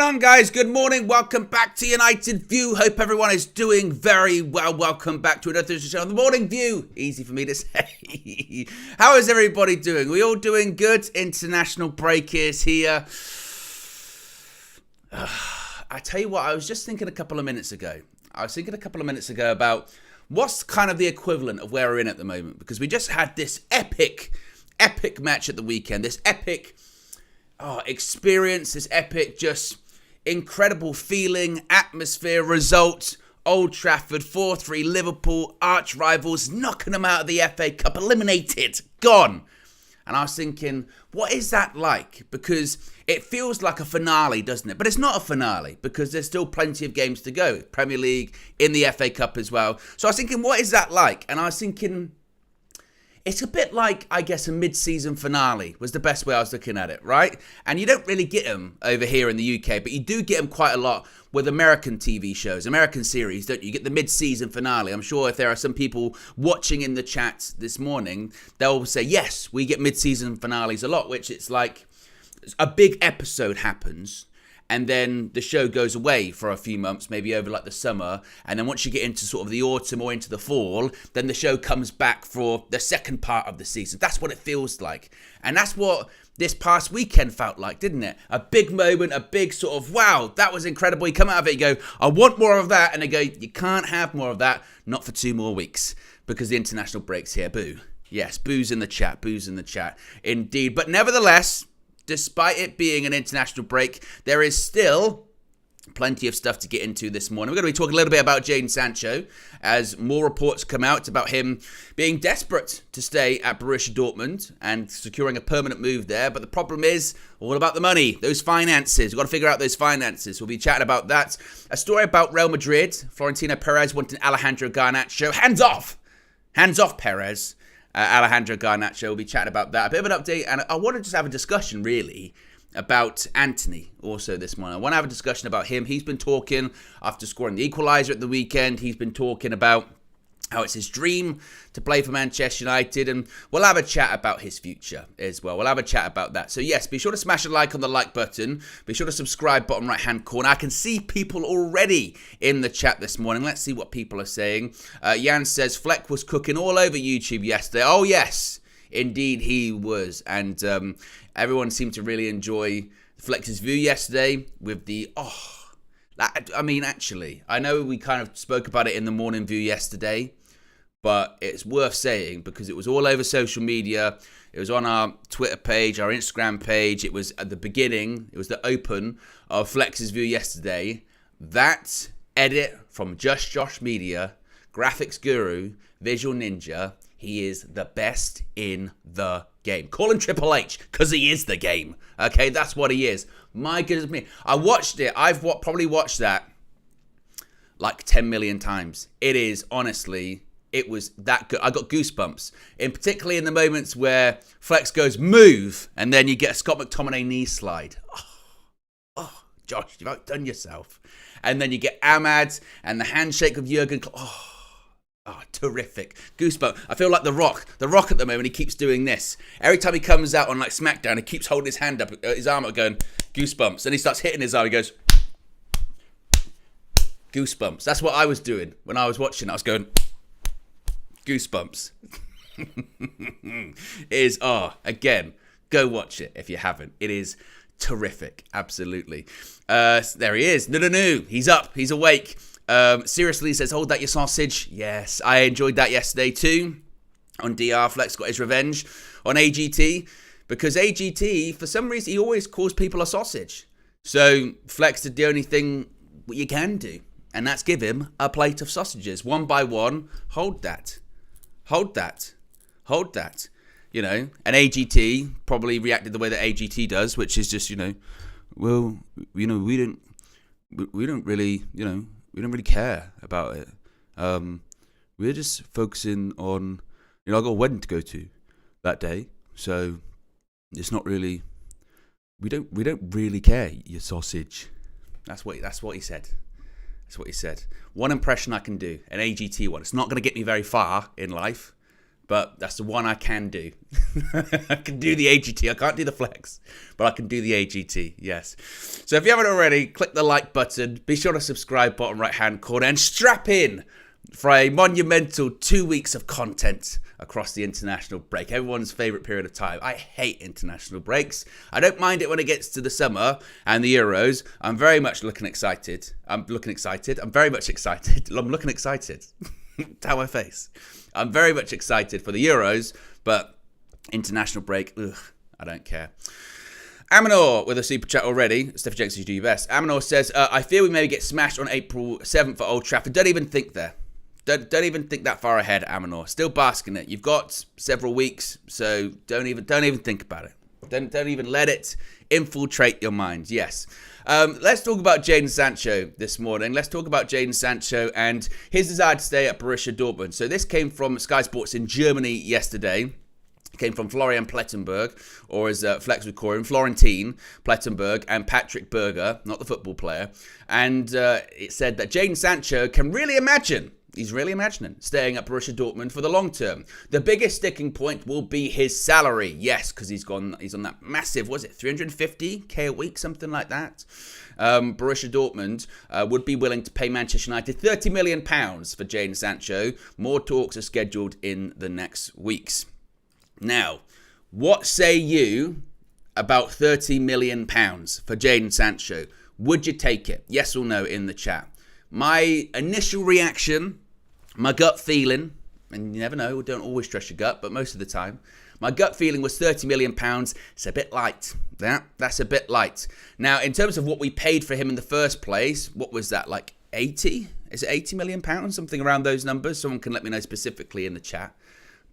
going on, guys? Good morning. Welcome back to United View. Hope everyone is doing very well. Welcome back to another show on the Morning View. Easy for me to say. How is everybody doing? We all doing good? International break is here. I tell you what, I was just thinking a couple of minutes ago. About what's kind of the equivalent of where we're in at the moment. Because we just had this epic match at the weekend. This epic experience, this epic, just incredible feeling, atmosphere, result. Old Trafford, 4-3, Liverpool, arch rivals, knocking them out of the FA Cup, eliminated, gone. And I was thinking, what is that like? Because it feels like a finale, doesn't it? But it's not a finale because there's still plenty of games to go. Premier League, in the FA Cup as well. So I was thinking, what is that like? And I was thinking, it's a bit like, I guess, a mid-season finale was the best way I was looking at it, right? And you don't really get them over here in the UK, but you do get them quite a lot with American TV shows, American series, don't you? You get the mid-season finale. I'm sure if there are some people watching in the chat this morning, they'll say, yes, we get mid-season finales a lot, which it's like a big episode happens, and then the show goes away for a few months, maybe over like the summer. And then once you get into sort of the autumn or into the fall, then the show comes back for the second part of the season. That's what it feels like. And that's what this past weekend felt like, didn't it? A big moment, a big sort of, wow, that was incredible. You come out of it, you go, I want more of that. And they go, you can't have more of that, not for 2 more weeks, because the international break's here. Boo. Yes, booze in the chat, indeed. But nevertheless, despite it being an international break, there is still plenty of stuff to get into this morning. We're going to be talking a little bit about Jadon Sancho as more reports come out about him being desperate to stay at Borussia Dortmund and securing a permanent move there. But the problem is all about the money, those finances. We've got to figure out those finances. We'll be chatting about that. A story about Real Madrid. Florentino Perez wanting Alejandro Garnacho. Hands off, Perez. Alejandro Garnacho, will be chatting about that. A bit of an update, and I want to just have a discussion, really, about Anthony also this morning. I want to have a discussion about him. He's been talking, after scoring the equaliser at the weekend, he's been talking about how it's his dream to play for Manchester United, and we'll have a chat about his future as well. We'll have a chat about that. So yes, be sure to smash a like on the like button. Be sure to subscribe, bottom right hand corner. I can see people already in the chat this morning. Let's see what people are saying. Jan says, Fleck was cooking all over YouTube yesterday. Oh yes, indeed he was. And everyone seemed to really enjoy Fleck's view yesterday with the, actually, I know we kind of spoke about it in the morning view yesterday, but it's worth saying because it was all over social media. It was on our Twitter page, our Instagram page. It was at the beginning. It was the open of Flex's view yesterday. That edit from Just Josh Media, graphics guru, visual ninja. He is the best in the game. Call him Triple H because he is the game. Okay, that's what he is. My goodness me. I watched it. I've probably watched that like 10 million times. It is, honestly, it was that good. I got goosebumps. Particularly in the moments where Flex goes, move, and then you get a Scott McTominay knee slide. Oh, Josh, you've outdone yourself. And then you get Ahmad and the handshake of Jurgen Klopp. Oh, terrific. Goosebumps. I feel like The Rock. The Rock at the moment, he keeps doing this. Every time he comes out on like SmackDown, he keeps holding his hand up, his arm up going, goosebumps. And he starts hitting his arm, he goes, goosebumps. That's what I was doing when I was watching. I was going, goosebumps. Again, go watch it if you haven't. It is terrific. Absolutely. There he is. No. He's up. He's awake. Seriously, says, hold that, your sausage. Yes, I enjoyed that yesterday too. On DR, Flex got his revenge on AGT. Because AGT, for some reason, he always calls people a sausage. So Flex did the only thing you can do. And that's give him a plate of sausages. One by one. Hold that. You know, and AGT probably reacted the way that AGT does, which is just, we don't really care about it. We're just focusing on, I got a wedding to go to that day, so it's not really. We don't really care, you sausage. That's what he said. One impression I can do, an AGT one. It's not going to get me very far in life, but that's the one I can do. I can do the AGT. I can't do the flex, but I can do the AGT, yes. So if you haven't already, click the like button. Be sure to subscribe, bottom right-hand corner, and strap in for a monumental 2 weeks of content across the international break. Everyone's favourite period of time. I hate international breaks. I don't mind it when it gets to the summer and the Euros. I'm very much looking excited. I'm very much excited. I'm looking excited. Tell my face. I'm very much excited for the Euros, but international break, I don't care. Amanor with a super chat already. Stefan Jenks, you do your best. Amanor says, I fear we may get smashed on April 7th at Old Trafford. Don't even think there. Don't even think that far ahead, Amanor. Still basking it. You've got several weeks, so don't even think about it. Don't even let it infiltrate your mind. Yes. Let's talk about Jadon Sancho this morning. Let's talk about Jadon Sancho and his desire to stay at Borussia Dortmund. So this came from Sky Sports in Germany yesterday. It came from Florian Plettenberg, or as Flex would call him, Florentine Plettenberg, and Patrick Berger, not the football player. And it said that Jadon Sancho can really imagine. He's really imagining staying at Borussia Dortmund for the long term. The biggest sticking point will be his salary. Yes, because he's on that massive, was it 350k a week, something like that. Borussia Dortmund would be willing to pay Manchester United £30 million for Jadon Sancho. More talks are scheduled in the next weeks. Now, what say you about £30 million for Jadon Sancho? Would you take it? Yes or no in the chat. My initial reaction, my gut feeling, and you never know, don't always trust your gut, but most of the time, my gut feeling was £30 million. It's a bit light. That's a bit light. Now, in terms of what we paid for him in the first place, what was that, like 80? Is it £80 million? Something around those numbers. Someone can let me know specifically in the chat.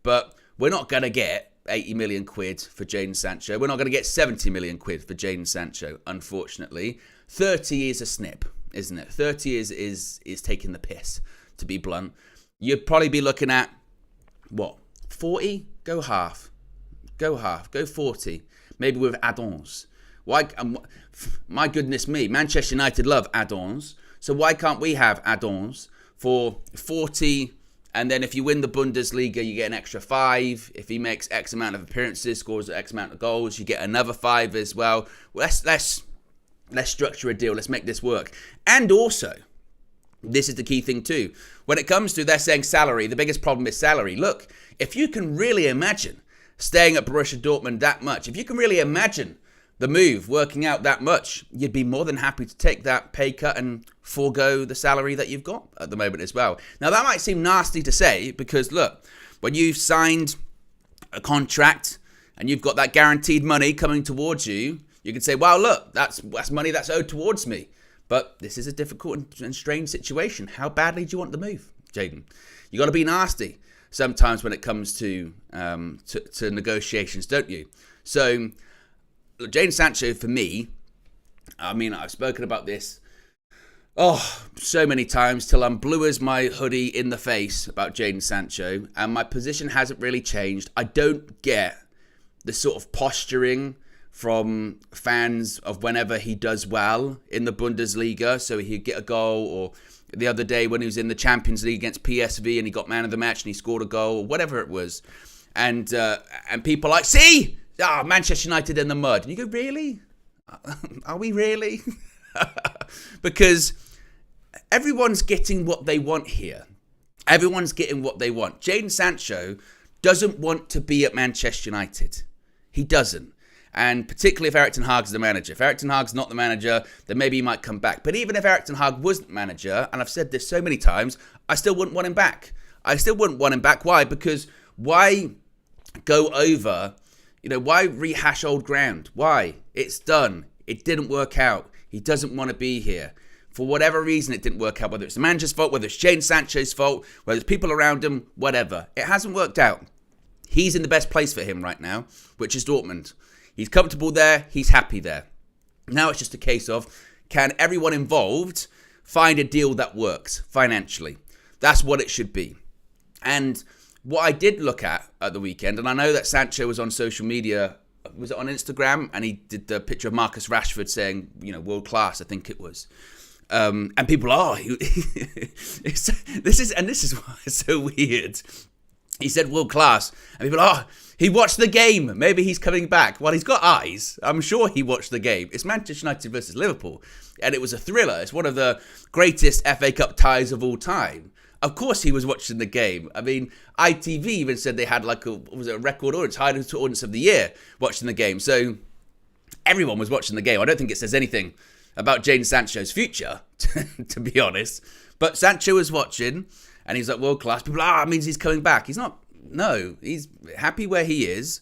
But we're not going to get 80 million quid for Jadon Sancho. We're not going to get 70 million quid for Jadon Sancho, unfortunately. 30 is a snip, isn't it? 30 is taking the piss, to be blunt. You'd probably be looking at, what, 40? Go half. Go 40. Maybe with add-ons. Why? My goodness me, Manchester United love add-ons. So why can't we have add-ons for 40? And then if you win the Bundesliga, you get an extra 5. If he makes X amount of appearances, scores X amount of goals, you get another 5 as well. Let's structure a deal. Let's make this work. And also, this is the key thing too. When it comes to, they're saying salary, the biggest problem is salary. Look, if you can really imagine staying at Borussia Dortmund that much, if you can really imagine the move working out that much, you'd be more than happy to take that pay cut and forego the salary that you've got at the moment as well. Now, that might seem nasty to say because, look, when you've signed a contract and you've got that guaranteed money coming towards you, you can say, well, look, that's money that's owed towards me. But this is a difficult and strange situation. How badly do you want the move, Jadon? You got to be nasty sometimes when it comes to negotiations, don't you? So, look, Jadon Sancho, for me, I mean, I've spoken about this so many times till I'm blue as my hoodie in the face about Jadon Sancho, and my position hasn't really changed. I don't get the sort of posturing from fans of whenever he does well in the Bundesliga, so he'd get a goal, or the other day when he was in the Champions League against PSV and he got man of the match and he scored a goal, or whatever it was, and people are like, see, Manchester United in the mud. And you go, really? Are we really? Because everyone's getting what they want here. Everyone's getting what they want. Jadon Sancho doesn't want to be at Manchester United. He doesn't. And particularly if Erik ten Hag's the manager. If Erik ten Hag's not the manager, then maybe he might come back. But even if Erik ten Hag wasn't manager, and I've said this so many times, I still wouldn't want him back. I still wouldn't want him back. Why? Because why go over, why rehash old ground? Why? It's done. It didn't work out. He doesn't want to be here. For whatever reason, it didn't work out. Whether it's the manager's fault, whether it's Jadon Sancho's fault, whether it's people around him, whatever. It hasn't worked out. He's in the best place for him right now, which is Dortmund. He's comfortable there. He's happy there. Now it's just a case of, can everyone involved find a deal that works financially? That's what it should be. And what I did look at the weekend, and I know that Sancho was on social media, was it on Instagram? And he did the picture of Marcus Rashford saying, world class, I think it was. And people, this is why it's so weird. He said world class, and people, he watched the game. Maybe he's coming back. Well, he's got eyes. I'm sure he watched the game. It's Manchester United versus Liverpool, and it was a thriller. It's one of the greatest FA Cup ties of all time. Of course he was watching the game. I mean, ITV even said they had like a record audience, highest audience of the year watching the game. So everyone was watching the game. I don't think it says anything about Jadon Sancho's future, to be honest. But Sancho was watching, and he's like world class. People, it means he's coming back. He's not. No, he's happy where he is.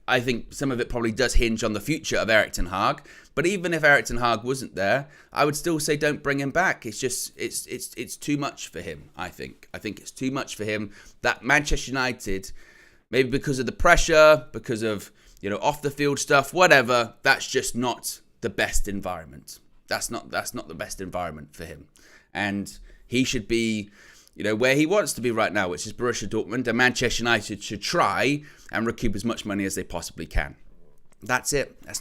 I think some of it probably does hinge on the future of Erik ten Hag. But even if Erik ten Hag wasn't there, I would still say don't bring him back. It's just, it's too much for him, I think. I think it's too much for him. That Manchester United, maybe because of the pressure, because of, off the field stuff, whatever, that's just not the best environment. That's not the best environment for him. And he should be, where he wants to be right now, which is Borussia Dortmund, and Manchester United should try and recoup as much money as they possibly can. That's it. That's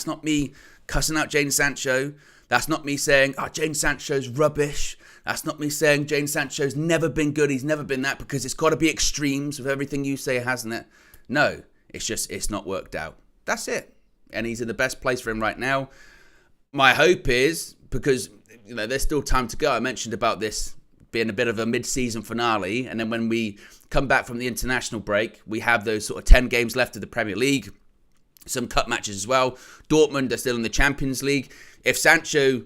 not me cussing out Jadon Sancho. That's not me saying, Jadon Sancho's rubbish. That's not me saying Jadon Sancho's never been good. He's never been that, because it's got to be extremes with everything you say, hasn't it? No, it's not worked out. That's it. And he's in the best place for him right now. My hope is, because there's still time to go. I mentioned about this being a bit of a mid-season finale, and then when we come back from the international break, we have those sort of 10 games left of the Premier League. Some cup matches as well. Dortmund are still in the Champions League. If Sancho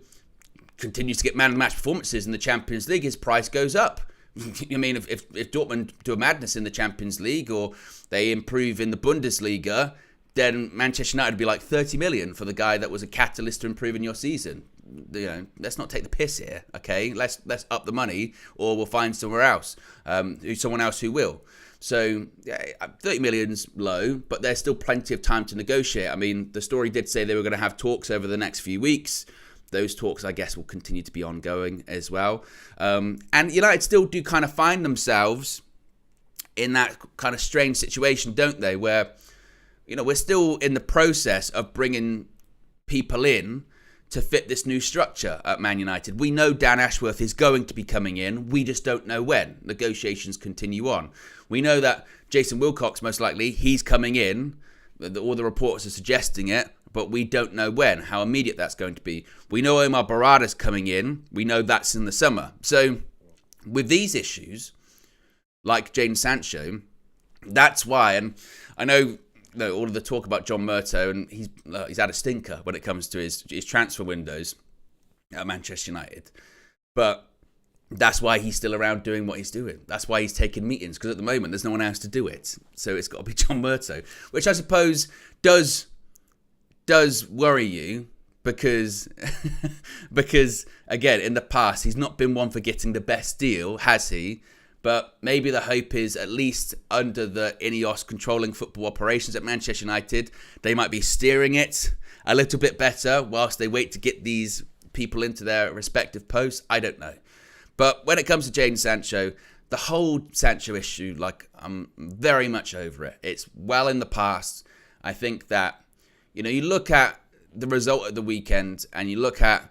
continues to get man of the match performances in the Champions League, his price goes up. I mean, if Dortmund do a madness in the Champions League, or they improve in the Bundesliga, then Manchester United would be like 30 million for the guy that was a catalyst to improving your season. Let's not take the piss here, okay? Let's up the money, or we'll find somewhere else, someone else who will. So, 30 million's low, but there's still plenty of time to negotiate. I mean, the story did say they were going to have talks over the next few weeks. Those talks, I guess, will continue to be ongoing as well. And United still do kind of find themselves in that kind of strange situation, don't they? Where, we're still in the process of bringing people in to fit this new structure at Man United. We know Dan Ashworth is going to be coming in. We just don't know when. Negotiations continue on. We know that Jason Wilcox, most likely, he's coming in. All the reports are suggesting it, but we don't know when, how immediate that's going to be. We know Omar Barada's coming in. We know that's in the summer. So with these issues, like Jadon Sancho, that's why, and I know all of the talk about John Murtough, and he's had a stinker when it comes to his transfer windows at Manchester United. But that's why he's still around doing what he's doing. That's why he's taking meetings, because at the moment there's no one else to do it. So it's got to be John Murtough, which I suppose does worry you, because again, in the past he's not been one for getting the best deal, has he? But maybe the hope is, at least under the Ineos controlling football operations at Manchester United, they might be steering it a little bit better whilst they wait to get these people into their respective posts. I don't know. But when it comes to Jadon Sancho, the whole Sancho issue, I'm very much over it. It's well in the past. I think that, you look at the result of the weekend, and you look at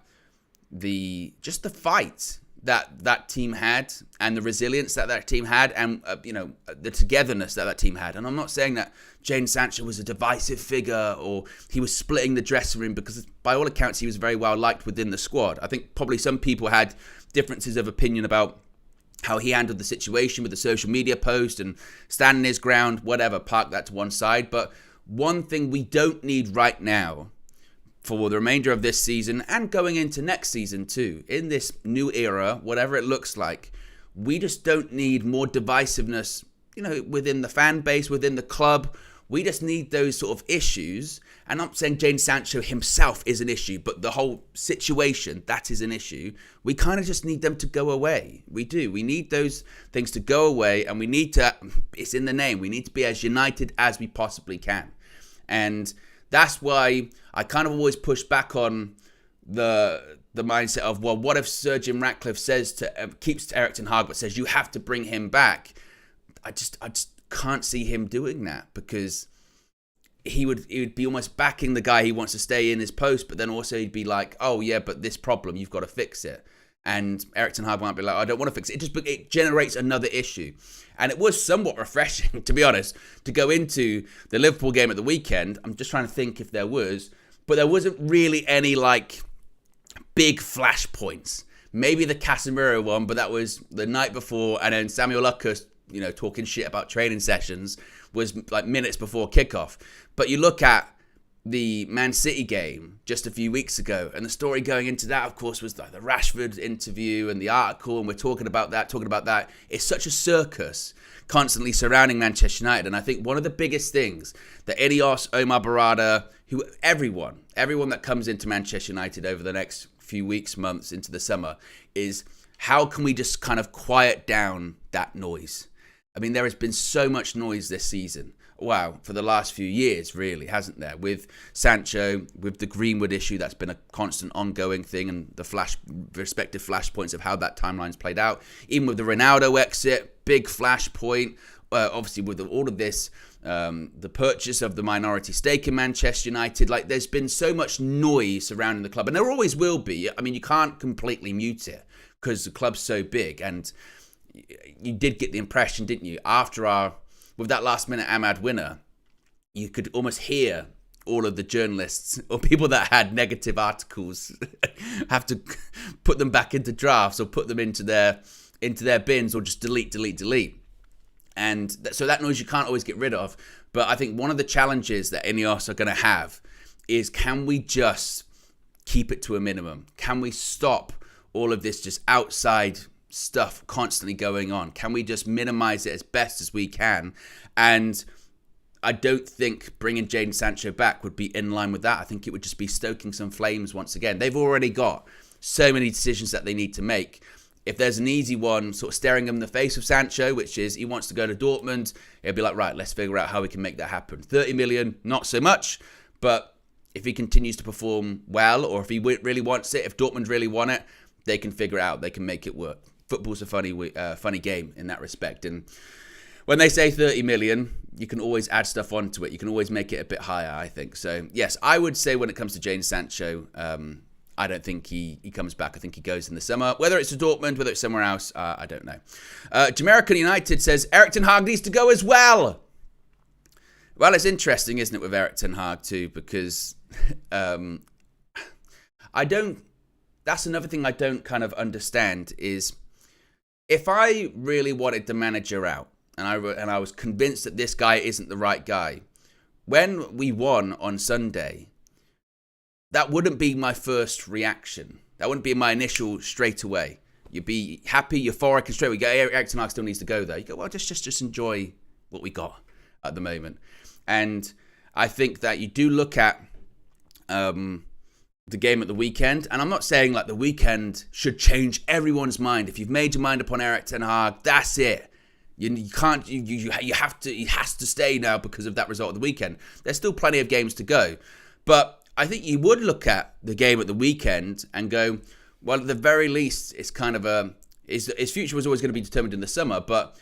the fight that team had, and the resilience that team had, and the togetherness that team had. And I'm not saying that Jadon Sancho was a divisive figure, or he was splitting the dressing room, because by all accounts he was very well liked within the squad. I think probably some people had differences of opinion about how he handled the situation with the social media post and standing his ground, whatever, park that to one side. But one thing we don't need right now, for the remainder of this season and going into next season too, in this new era, whatever it looks like, we just don't need more divisiveness, within the fan base, within the club. We just need those sort of issues. And I'm not saying Jadon Sancho himself is an issue, but the whole situation, that is an issue. We kind of just need them to go away. We do. We need those things to go away, and we need to, it's in the name, we need to be as united as we possibly can. And that's why I kind of always push back on the mindset of, well, what if Sir Jim Ratcliffe keeps Erik ten Hag, but says you have to bring him back? I just can't see him doing that, because he would be almost backing the guy he wants to stay in his post, but then also he'd be like, oh yeah, but this problem, you've got to fix it. And Erik ten Hag might be like, I don't want to fix it. It generates another issue. And it was somewhat refreshing, to be honest, to go into the Liverpool game at the weekend. I'm just trying to think if there was, but there wasn't really any like big flashpoints. Maybe the Casemiro one, but that was the night before. And then Samuel Lucas, talking shit about training sessions was like minutes before kickoff. But you look at the Man City game just a few weeks ago, and the story going into that, of course, was like the Rashford interview and the article, and we're talking about that. It's such a circus constantly surrounding Manchester United, and I think one of the biggest things that Ineos, Omar Barada, everyone that comes into Manchester United over the next few weeks, months into the summer, is how can we just kind of quiet down that noise? I mean, there has been so much noise this season. Wow, for the last few years, really, hasn't there? With Sancho, with the Greenwood issue, that's been a constant ongoing thing, and the respective flashpoints of how that timeline's played out. Even with the Ronaldo exit, big flashpoint. Obviously, with all of this, the purchase of the minority stake in Manchester United, like there's been so much noise surrounding the club, and there always will be. I mean, you can't completely mute it because the club's so big, and you did get the impression, didn't you, with that last-minute Ahmad winner, you could almost hear all of the journalists or people that had negative articles have to put them back into drafts or put them into their bins or just delete. And so that noise you can't always get rid of. But I think one of the challenges that Ineos are going to have is, can we just keep it to a minimum? Can we stop all of this just outside stuff constantly going on? Can we just minimize it as best as we can? And I don't think bringing Jadon Sancho back would be in line with that. I think it would just be stoking some flames once again. They've already got so many decisions that they need to make. If there's an easy one sort of staring them in the face of Sancho, which is he wants to go to Dortmund, it'll be like, right, let's figure out how we can make that happen. 30 million, not so much, but if he continues to perform well, or if he really wants it, if Dortmund really want it, they can figure it out, they can make it work. Football's a funny game in that respect. And when they say 30 million, you can always add stuff onto it. You can always make it a bit higher, I think. So, yes, I would say when it comes to Jadon Sancho, I don't think he comes back. I think he goes in the summer. Whether it's to Dortmund, whether it's somewhere else, I don't know. Jamaican United says, Erik ten Hag needs to go as well. Well, it's interesting, isn't it, with Erik ten Hag too, because that's another thing I don't kind of understand is, if I really wanted the manager out, and I was convinced that this guy isn't the right guy, when we won on Sunday, that wouldn't be my first reaction. That wouldn't be my initial straight away. You'd be happy, euphoric, and straight away, Erik ten Hag still needs to go there. You go, well, just enjoy what we got at the moment. And I think that you do look at the game at the weekend, and I'm not saying like the weekend should change everyone's mind. If you've made your mind upon Erik ten Hag, that's it. You can't. You have to. He has to stay now because of that result of the weekend. There's still plenty of games to go, but I think you would look at the game at the weekend and go, well, at the very least, it's kind of his future was always going to be determined in the summer, but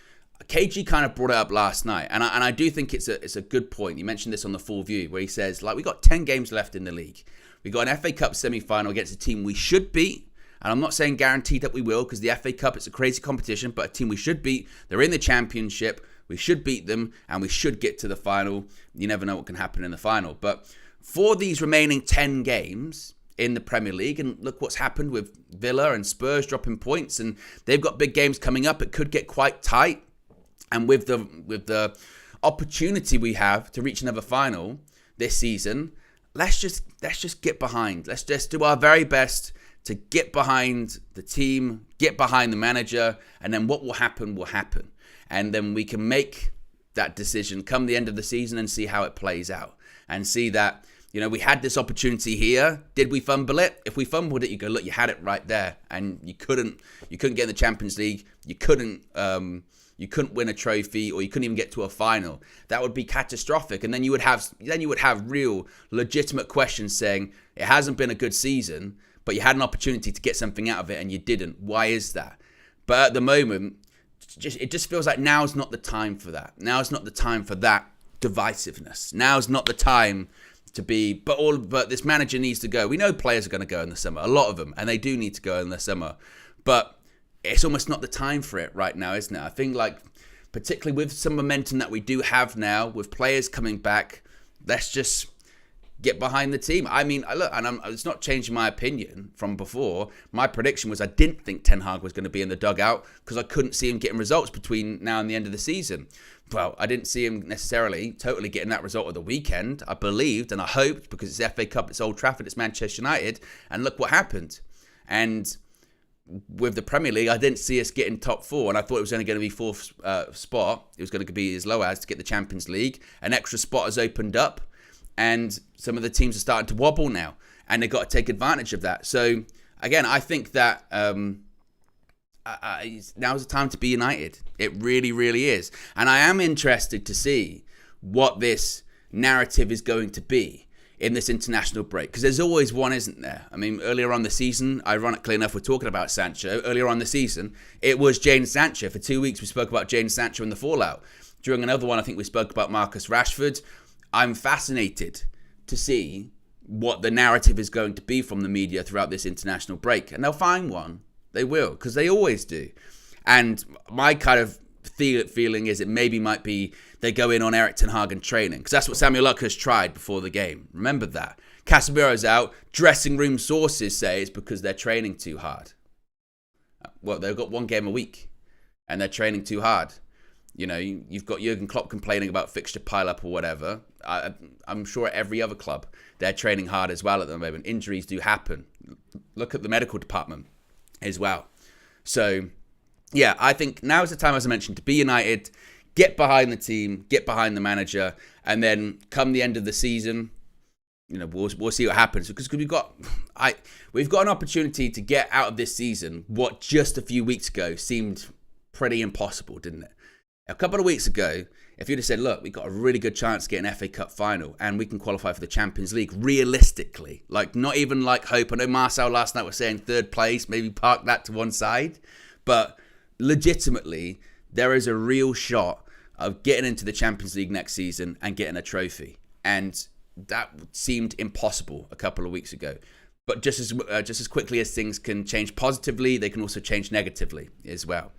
KG kind of brought it up last night, and I do think it's a good point. You mentioned this on the Full View, where he says, like, we got 10 games left in the league. We got an FA Cup semi-final against a team we should beat, and I'm not saying guaranteed that we will, because the FA Cup, it's a crazy competition, but a team we should beat. They're in the Championship. We should beat them, and we should get to the final. You never know what can happen in the final. But for these remaining 10 games in the Premier League, and look what's happened with Villa and Spurs dropping points, and they've got big games coming up. It could get quite tight. And with the opportunity we have to reach another final this season, let's just get behind. Let's just do our very best to get behind the team, get behind the manager, and then what will happen will happen. And then we can make that decision come the end of the season and see how it plays out. And see that, we had this opportunity here. Did we fumble it? If we fumbled it, you go, look, you had it right there. And you couldn't get in the Champions League. You couldn't win a trophy, or you couldn't even get to a final. That would be catastrophic. And then you would have real legitimate questions saying, it hasn't been a good season, but you had an opportunity to get something out of it and you didn't. Why is that? But at the moment, it just feels like now's not the time for that. Now's not the time for that divisiveness. Now's not the time to be, but this manager needs to go. We know players are going to go in the summer, a lot of them, and they do need to go in the summer. But it's almost not the time for it right now, isn't it? I think, like, particularly with some momentum that we do have now, with players coming back, let's just get behind the team. I mean, look, and it's not changing my opinion from before. My prediction was I didn't think Ten Hag was going to be in the dugout because I couldn't see him getting results between now and the end of the season. Well, I didn't see him necessarily totally getting that result at the weekend. I believed and I hoped, because it's FA Cup, it's Old Trafford, it's Manchester United, and look what happened. And with the Premier League, I didn't see us getting top four, and I thought it was only going to be fourth spot. It was going to be as low as to get the Champions League. An extra spot has opened up, and some of the teams are starting to wobble now, and they've got to take advantage of that. So, again, I think that now's the time to be united. It really, really is. And I am interested to see what this narrative is going to be in this international break, because there's always one, isn't there? I mean, earlier on the season, ironically enough, we're talking about Sancho. Earlier on the season, it was Jadon Sancho. For 2 weeks, we spoke about Jadon Sancho and the fallout. During another one, I think we spoke about Marcus Rashford. I'm fascinated to see what the narrative is going to be from the media throughout this international break. And they'll find one. They will, because they always do. And my kind of feeling is it maybe might be they go in on Erik ten Hag and training, because that's what Samuel Luckers tried before the game. Remember that. Casemiro's out. Dressing room sources say it's because they're training too hard. Well, they've got one game a week and they're training too hard. You know, you've got Jurgen Klopp complaining about fixture pile-up or whatever. I'm sure at every other club, they're training hard as well at the moment. Injuries do happen. Look at the medical department as well. So, yeah, I think now is the time, as I mentioned, to be united, get behind the team, get behind the manager, and then come the end of the season, you know, we'll see what happens, because we've got an opportunity to get out of this season what just a few weeks ago seemed pretty impossible, didn't it? A couple of weeks ago, if you'd have said, look, we've got a really good chance to get an FA Cup final and we can qualify for the Champions League, realistically, like not even like hope. I know Marcel last night was saying third place, maybe park that to one side, but legitimately, there is a real shot of getting into the Champions League next season and getting a trophy. And that seemed impossible a couple of weeks ago. But just as quickly as things can change positively, they can also change negatively as well.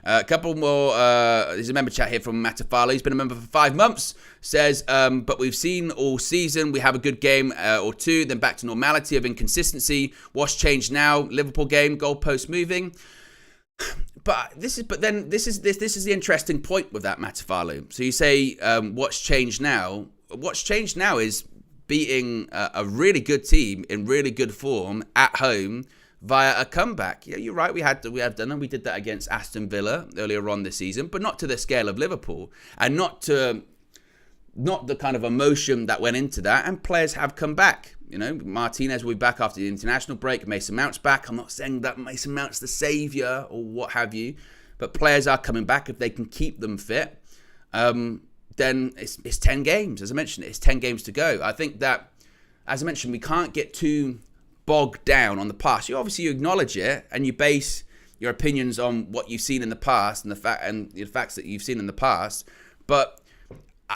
A couple more. There's a member chat here from Matafala. He's been a member for 5 months. Says, but we've seen all season. We have a good game or two, then back to normality of inconsistency. What's changed now? Liverpool game, goalpost moving. But this is the interesting point with that, Matafala. So you say, what's changed now? What's changed now is beating a really good team in really good form at home via a comeback. Yeah, you're right. We have done and we did that against Aston Villa earlier on this season, but not to the scale of Liverpool, and not the kind of emotion that went into that. And players have come back. You know, Martinez will be back after the international break. Mason Mount's back. I'm not saying that Mason Mount's the saviour or what have you, but players are coming back if they can keep them fit. Then it's 10 games. As I mentioned, it's 10 games to go. I think that, as I mentioned, we can't get too bogged down on the past. You acknowledge it and you base your opinions on what you've seen in the past and the facts that you've seen in the past. But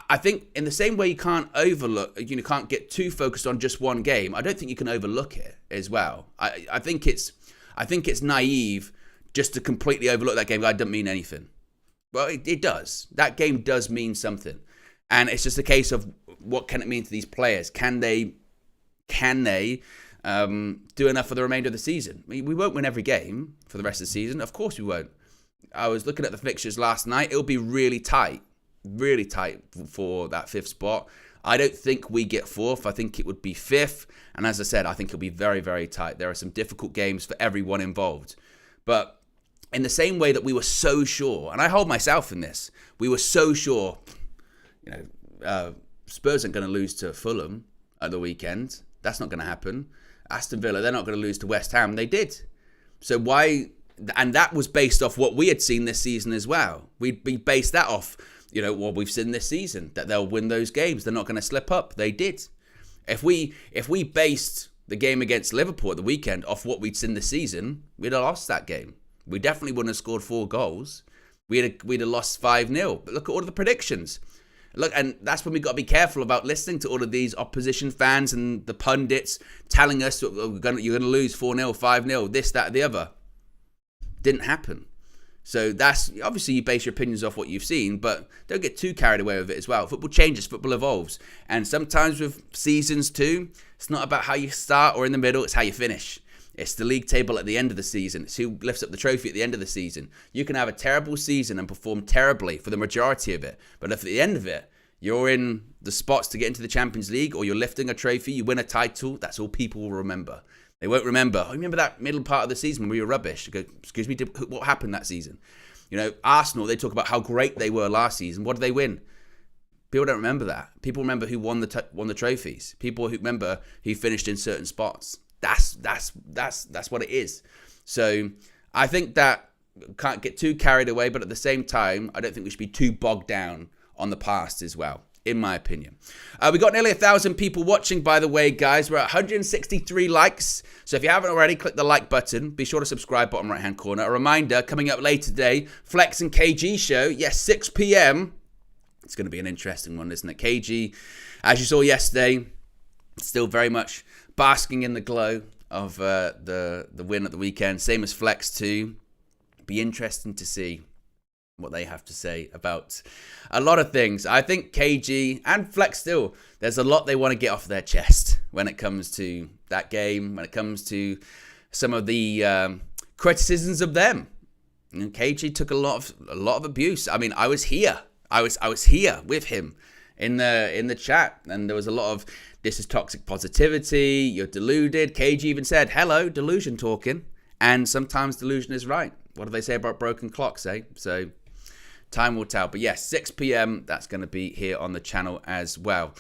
I think in the same way you can't can't get too focused on just one game. I don't think you can overlook it as well. I think it's naive just to completely overlook that game. That doesn't mean anything. Well, it does. That game does mean something, and it's just a case of what can it mean to these players? Can they do enough for the remainder of the season? I mean, we won't win every game for the rest of the season. Of course we won't. I was looking at the fixtures last night. It'll be really tight for that fifth spot. I don't think we get fourth. I think it would be fifth. And as I said, I think it'll be very, very tight. There are some difficult games for everyone involved. But in the same way that we were so sure, and I hold myself in this, we were so sure, Spurs aren't going to lose to Fulham at the weekend. That's not going to happen. Aston Villa, they're not going to lose to West Ham. They did. So why? And that was based off what we had seen this season as well. We based that off, what we've seen this season, that they'll win those games. They're not going to slip up. They did. If we based the game against Liverpool at the weekend off what we'd seen this season, we'd have lost that game. We definitely wouldn't have scored 4 goals. We'd have lost 5-0. But look at all of the predictions. Look, and that's when we've got to be careful about listening to all of these opposition fans and the pundits telling us you're going to lose 4-0, 5-0, this, that, the other. Didn't happen. So that's obviously you base your opinions off what you've seen, but don't get too carried away with it as well. Football changes, football evolves. And sometimes with seasons too, it's not about how you start or in the middle, it's how you finish. It's the league table at the end of the season. It's who lifts up the trophy at the end of the season. You can have a terrible season and perform terribly for the majority of it. But if at the end of it, you're in the spots to get into the Champions League or you're lifting a trophy, you win a title, that's all people will remember. They won't remember, remember that middle part of the season where you were rubbish? They go, excuse me, what happened that season? You know, Arsenal, they talk about how great they were last season. What did they win? People don't remember that. People remember who won the trophies. People who remember who finished in certain spots. That's what it is. So I think that can't get too carried away, but at the same time, I don't think we should be too bogged down on the past as well, in my opinion. We got nearly 1,000 people watching, by the way, guys. We're at 163 likes. So if you haven't already, click the like button. Be sure to subscribe, bottom right-hand corner. A reminder, coming up later today, Flex and KG show. Yes, 6 p.m. It's going to be an interesting one, isn't it? KG, as you saw yesterday, still very much basking in the glow of the win at the weekend. Same as Flex too. Be interesting to see what they have to say about a lot of things. I think KG and Flex still, there's a lot they want to get off their chest when it comes to that game, when it comes to some of the criticisms of them. And KG took a lot of abuse. I mean, I was here. I was here with him in the chat, and there was a lot of this is toxic positivity, you're deluded. KG even said, hello, delusion talking. And sometimes delusion is right. What do they say about broken clocks, eh? So time will tell. But yes, 6 p.m. That's going to be here on the channel as well.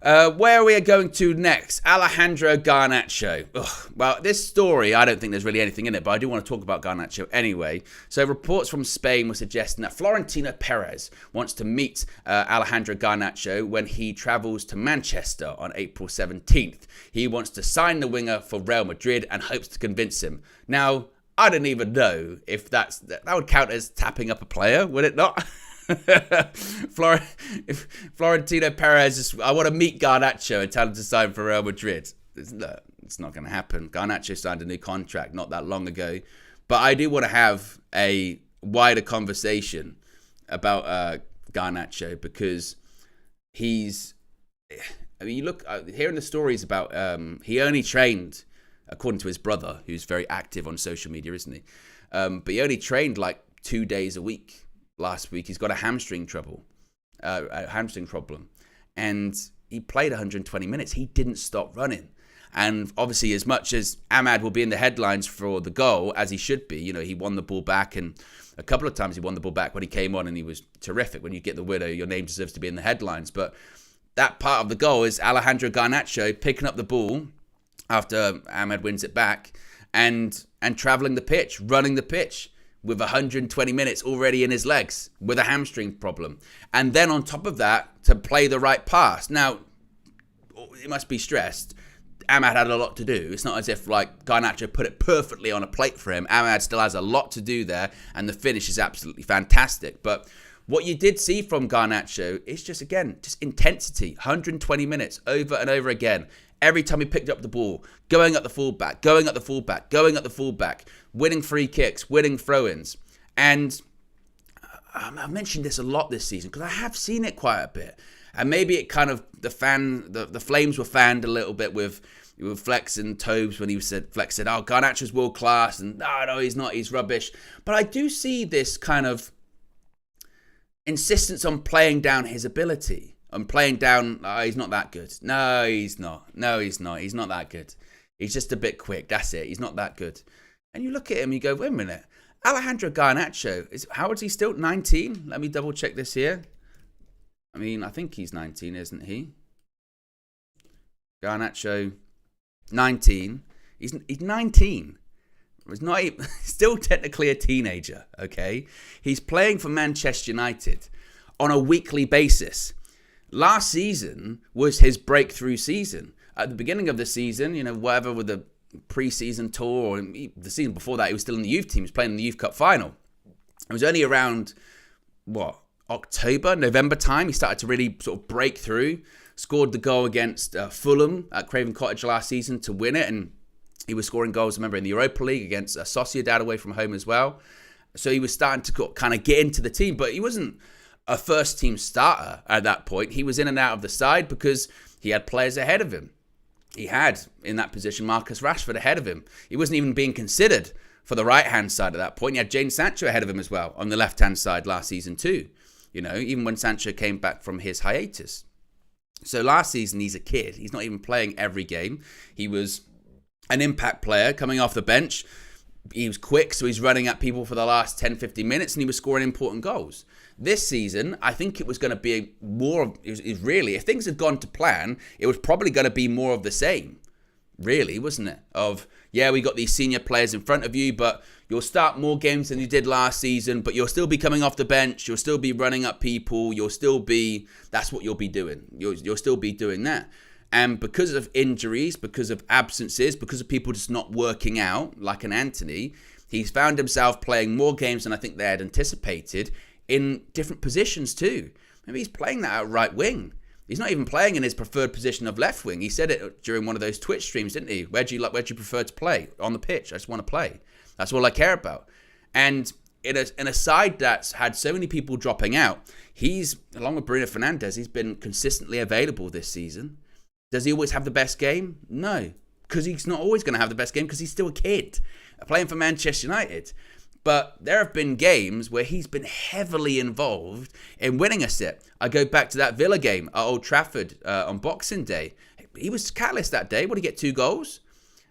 Where we are going to next, Alejandro Garnacho. Well, this story, I don't think there's really anything in it, but I do want to talk about Garnacho anyway. So reports from Spain were suggesting that Florentino Perez wants to meet Alejandro Garnacho when he travels to Manchester on April 17th. He wants to sign the winger for Real Madrid and hopes to convince him. Now, I don't even know if that would count as tapping up a player, would it not? If Florentino Perez, I want to meet Garnacho and tell him to sign for Real Madrid. It's not going to happen. Garnacho signed a new contract not that long ago. But I do want to have a wider conversation about Garnacho because you look, hearing the stories about, he only trained, according to his brother, who's very active on social media, isn't he? But he only trained like 2 days a week. Last week, he's got a hamstring problem, and he played 120 minutes. He didn't stop running. And obviously, as much as Ahmad will be in the headlines for the goal, as he should be, you know, he won the ball back, and a couple of times he won the ball back when he came on, and he was terrific. When you get the winner, your name deserves to be in the headlines. But that part of the goal is Alejandro Garnacho picking up the ball after Ahmad wins it back, and traveling the pitch, running the pitch, with 120 minutes already in his legs, with a hamstring problem. And then on top of that, to play the right pass. Now, it must be stressed, Ahmad had a lot to do. It's not as if like Garnacho put it perfectly on a plate for him. Ahmad still has a lot to do there, and the finish is absolutely fantastic. But what you did see from Garnacho is just intensity. 120 minutes over and over again. Every time he picked up the ball, going at the fullback, winning free kicks, winning throw-ins. And I've mentioned this a lot this season because I have seen it quite a bit. And maybe it kind of, the flames were fanned a little bit with Flex and Tobes when Flex said, oh, Garnacho's world class, and no, he's not, he's rubbish. But I do see this kind of insistence on playing down his ability. I'm playing down, he's not that good. No, he's not. He's not that good. He's just a bit quick. That's it. He's not that good. And you look at him, you go, wait a minute. Alejandro Garnacho, how old is he still? 19? Let me double check this here. I mean, I think he's 19, isn't he? Garnacho, 19. He's 19. He's not still technically a teenager, okay? He's playing for Manchester United on a weekly basis. Last season was his breakthrough season. At the beginning of the season, you know, whatever with the pre-season tour, or the season before that, he was still in the youth team. He was playing in the Youth Cup final. It was only around, October, November time, he started to really sort of break through. Scored the goal against Fulham at Craven Cottage last season to win it. And He was scoring goals, remember, in the Europa League against Sociedad away from home as well. So he was starting to kind of get into the team, but he wasn't a first-team starter at that point. He was in and out of the side because he had players ahead of him. He had, in that position, Marcus Rashford ahead of him. He wasn't even being considered for the right-hand side at that point. He had Jadon Sancho ahead of him as well on the left-hand side last season too. Even when Sancho came back from his hiatus. So last season, he's a kid. He's not even playing every game. He was an impact player coming off the bench. He was quick, so he's running at people for the last 10, 15 minutes, and he was scoring important goals. This season, I think it was going to be more, really, if things had gone to plan, it was probably going to be more of the same, really, wasn't it? We got these senior players in front of you, but you'll start more games than you did last season, but you'll still be coming off the bench, you'll still be running up people, that's what you'll be doing. You'll still be doing that. And because of injuries, because of absences, because of people just not working out, like an Anthony, he's found himself playing more games than I think they had anticipated in different positions too. Maybe he's playing that at right wing. He's not even playing in his preferred position of left wing. He said it during one of those Twitch streams, didn't he? Where do you prefer to play? On the pitch. I just want to play. That's all I care about. And in a side that's had so many people dropping out, he's, along with Bruno Fernandes, he's been consistently available this season. Does he always have the best game? No, because he's not always going to have the best game because he's still a kid playing for Manchester United. But there have been games where he's been heavily involved in winning a set. I go back to that Villa game at Old Trafford on Boxing Day. He was catalyst that day. What did he get? 2 goals?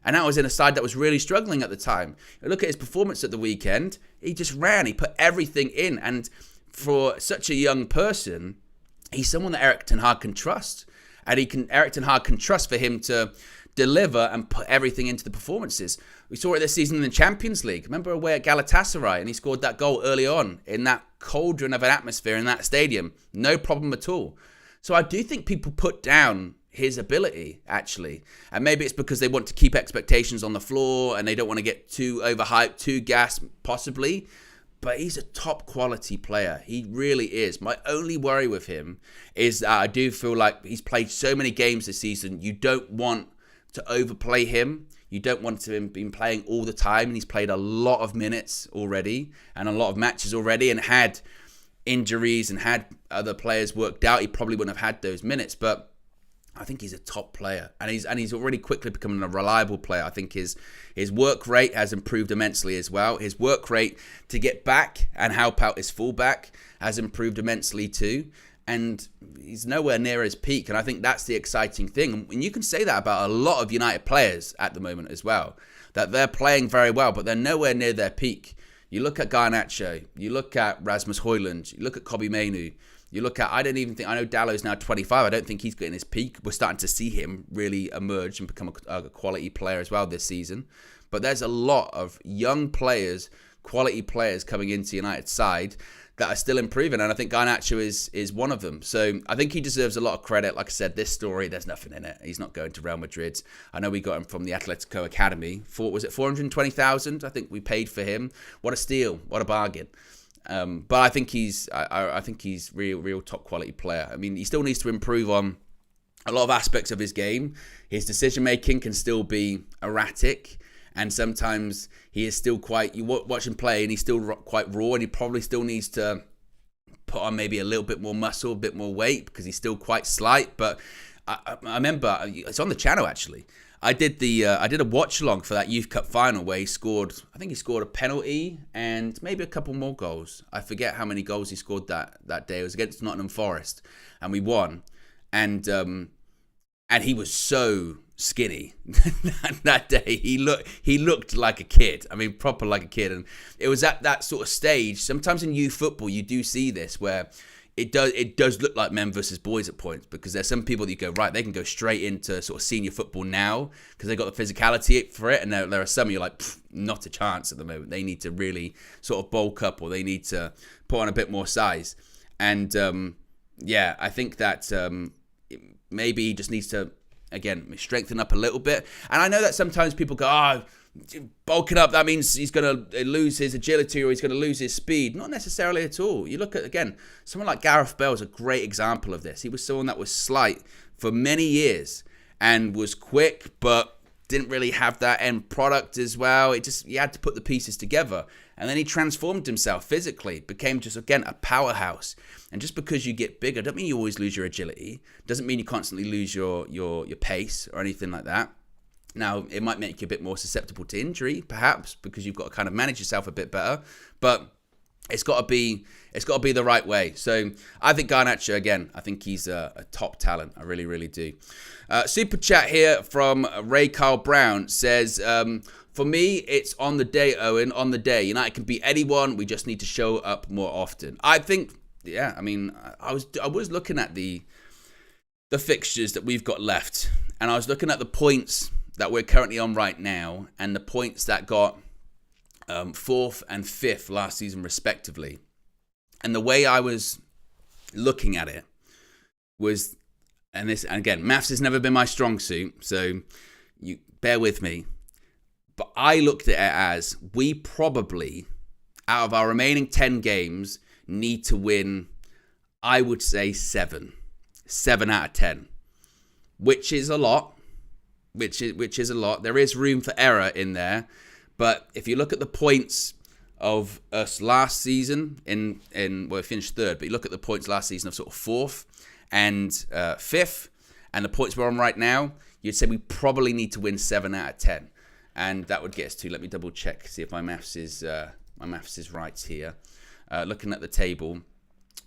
And that was in a side that was really struggling at the time. Look at his performance at the weekend. He just ran. He put everything in. And for such a young person, he's someone that Erik ten Hag can trust. And Erik ten Hag can trust for him to deliver and put everything into the performances. We saw it this season in the Champions League. Remember away at Galatasaray, and he scored that goal early on in that cauldron of an atmosphere in that stadium. No problem at all. So I do think people put down his ability, actually. And maybe it's because they want to keep expectations on the floor and they don't want to get too overhyped, too gassed, possibly. But he's a top quality player. He really is. My only worry with him is that I do feel like he's played so many games this season. You don't want to overplay him. You don't want him to be playing all the time. And he's played a lot of minutes already and a lot of matches already and had injuries and had other players worked out. He probably wouldn't have had those minutes. But I think he's a top player, and he's already quickly becoming a reliable player. I think his work rate has improved immensely as well. His work rate to get back and help out his fullback has improved immensely too. And he's nowhere near his peak, and I think that's the exciting thing. And you can say that about a lot of United players at the moment as well, that they're playing very well, but they're nowhere near their peak. You look at Garnacho, you look at Rasmus Højlund, you look at Kobbie Mainoo. You look at, I know Dallow's now 25. I don't think he's getting his peak. We're starting to see him really emerge and become a quality player as well this season. But there's a lot of young players, quality players coming into United's side that are still improving. And I think Garnacho is one of them. So I think he deserves a lot of credit. Like I said, this story, there's nothing in it. He's not going to Real Madrid. I know we got him from the Atletico Academy. Was it 420,000? I think we paid for him. What a steal. What a bargain. But I think he's real top quality player. I mean, he still needs to improve on a lot of aspects of his game. His decision making can still be erratic, and sometimes he is still quite. You watch him play, and he's still quite raw, and he probably still needs to put on maybe a little bit more muscle, a bit more weight, because he's still quite slight. But I remember it's on the channel actually. I did a watch along for that Youth Cup final where he scored a penalty and maybe a couple more goals. I forget how many goals he scored that day. It was against Nottingham Forest and we won. And he was so skinny that day. He looked like a kid. I mean, proper like a kid. And it was at that sort of stage. Sometimes in youth football you do see this where it does look like men versus boys at points, because there's some people that you go, right, they can go straight into sort of senior football now because they've got the physicality for it, and there are some you're like, not a chance at the moment. They need to really sort of bulk up, or they need to put on a bit more size. And I think that maybe he just needs to, again, strengthen up a little bit. And I know that sometimes people go, bulking up, that means he's going to lose his agility or he's going to lose his speed. Not necessarily at all. You look at, again, someone like Gareth Bale is a great example of this. He was someone that was slight for many years and was quick, but didn't really have that end product as well. He had to put the pieces together. And then he transformed himself physically, became just, again, a powerhouse. And just because you get bigger, doesn't mean you always lose your agility. Doesn't mean you constantly lose your pace or anything like that. Now, it might make you a bit more susceptible to injury, perhaps, because you've got to kind of manage yourself a bit better. But it's got to be the right way. So I think Garnacho, again, I think he's a top talent. I really, really do. Super chat here from Ray Carl Brown says, for me, it's on the day, Owen, on the day. United can beat anyone. We just need to show up more often. I think, yeah, I mean, I was looking at the fixtures that we've got left, and I was looking at the points that we're currently on right now, and the points that got 4th and 5th last season respectively. And the way I was looking at it was, and again, maths has never been my strong suit, so you bear with me. But I looked at it as, we probably, out of our remaining 10 games, need to win, I would say 7 out of 10, which is a lot. Which is a lot. There is room for error in there, but if you look at the points of us last season, we finished 3rd, but you look at the points last season of sort of 4th and 5th, and the points we're on right now, you'd say we probably need to win 7 out of 10, and that would get us to. Let me double check, see if my maths is right here. Looking at the table,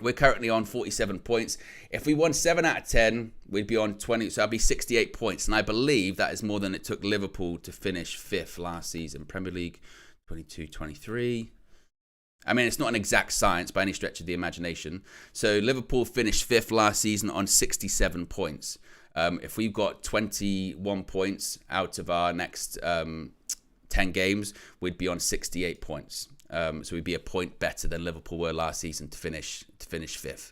we're currently on 47 points. If we won 7 out of 10, we'd be on 20. So that'd be 68 points. And I believe that is more than it took Liverpool to finish 5th last season. Premier League 22-23. I mean, it's not an exact science by any stretch of the imagination. So Liverpool finished 5th last season on 67 points. If we've got 21 points out of our next 10 games, we'd be on 68 points. So we'd be a point better than Liverpool were last season to finish 5th.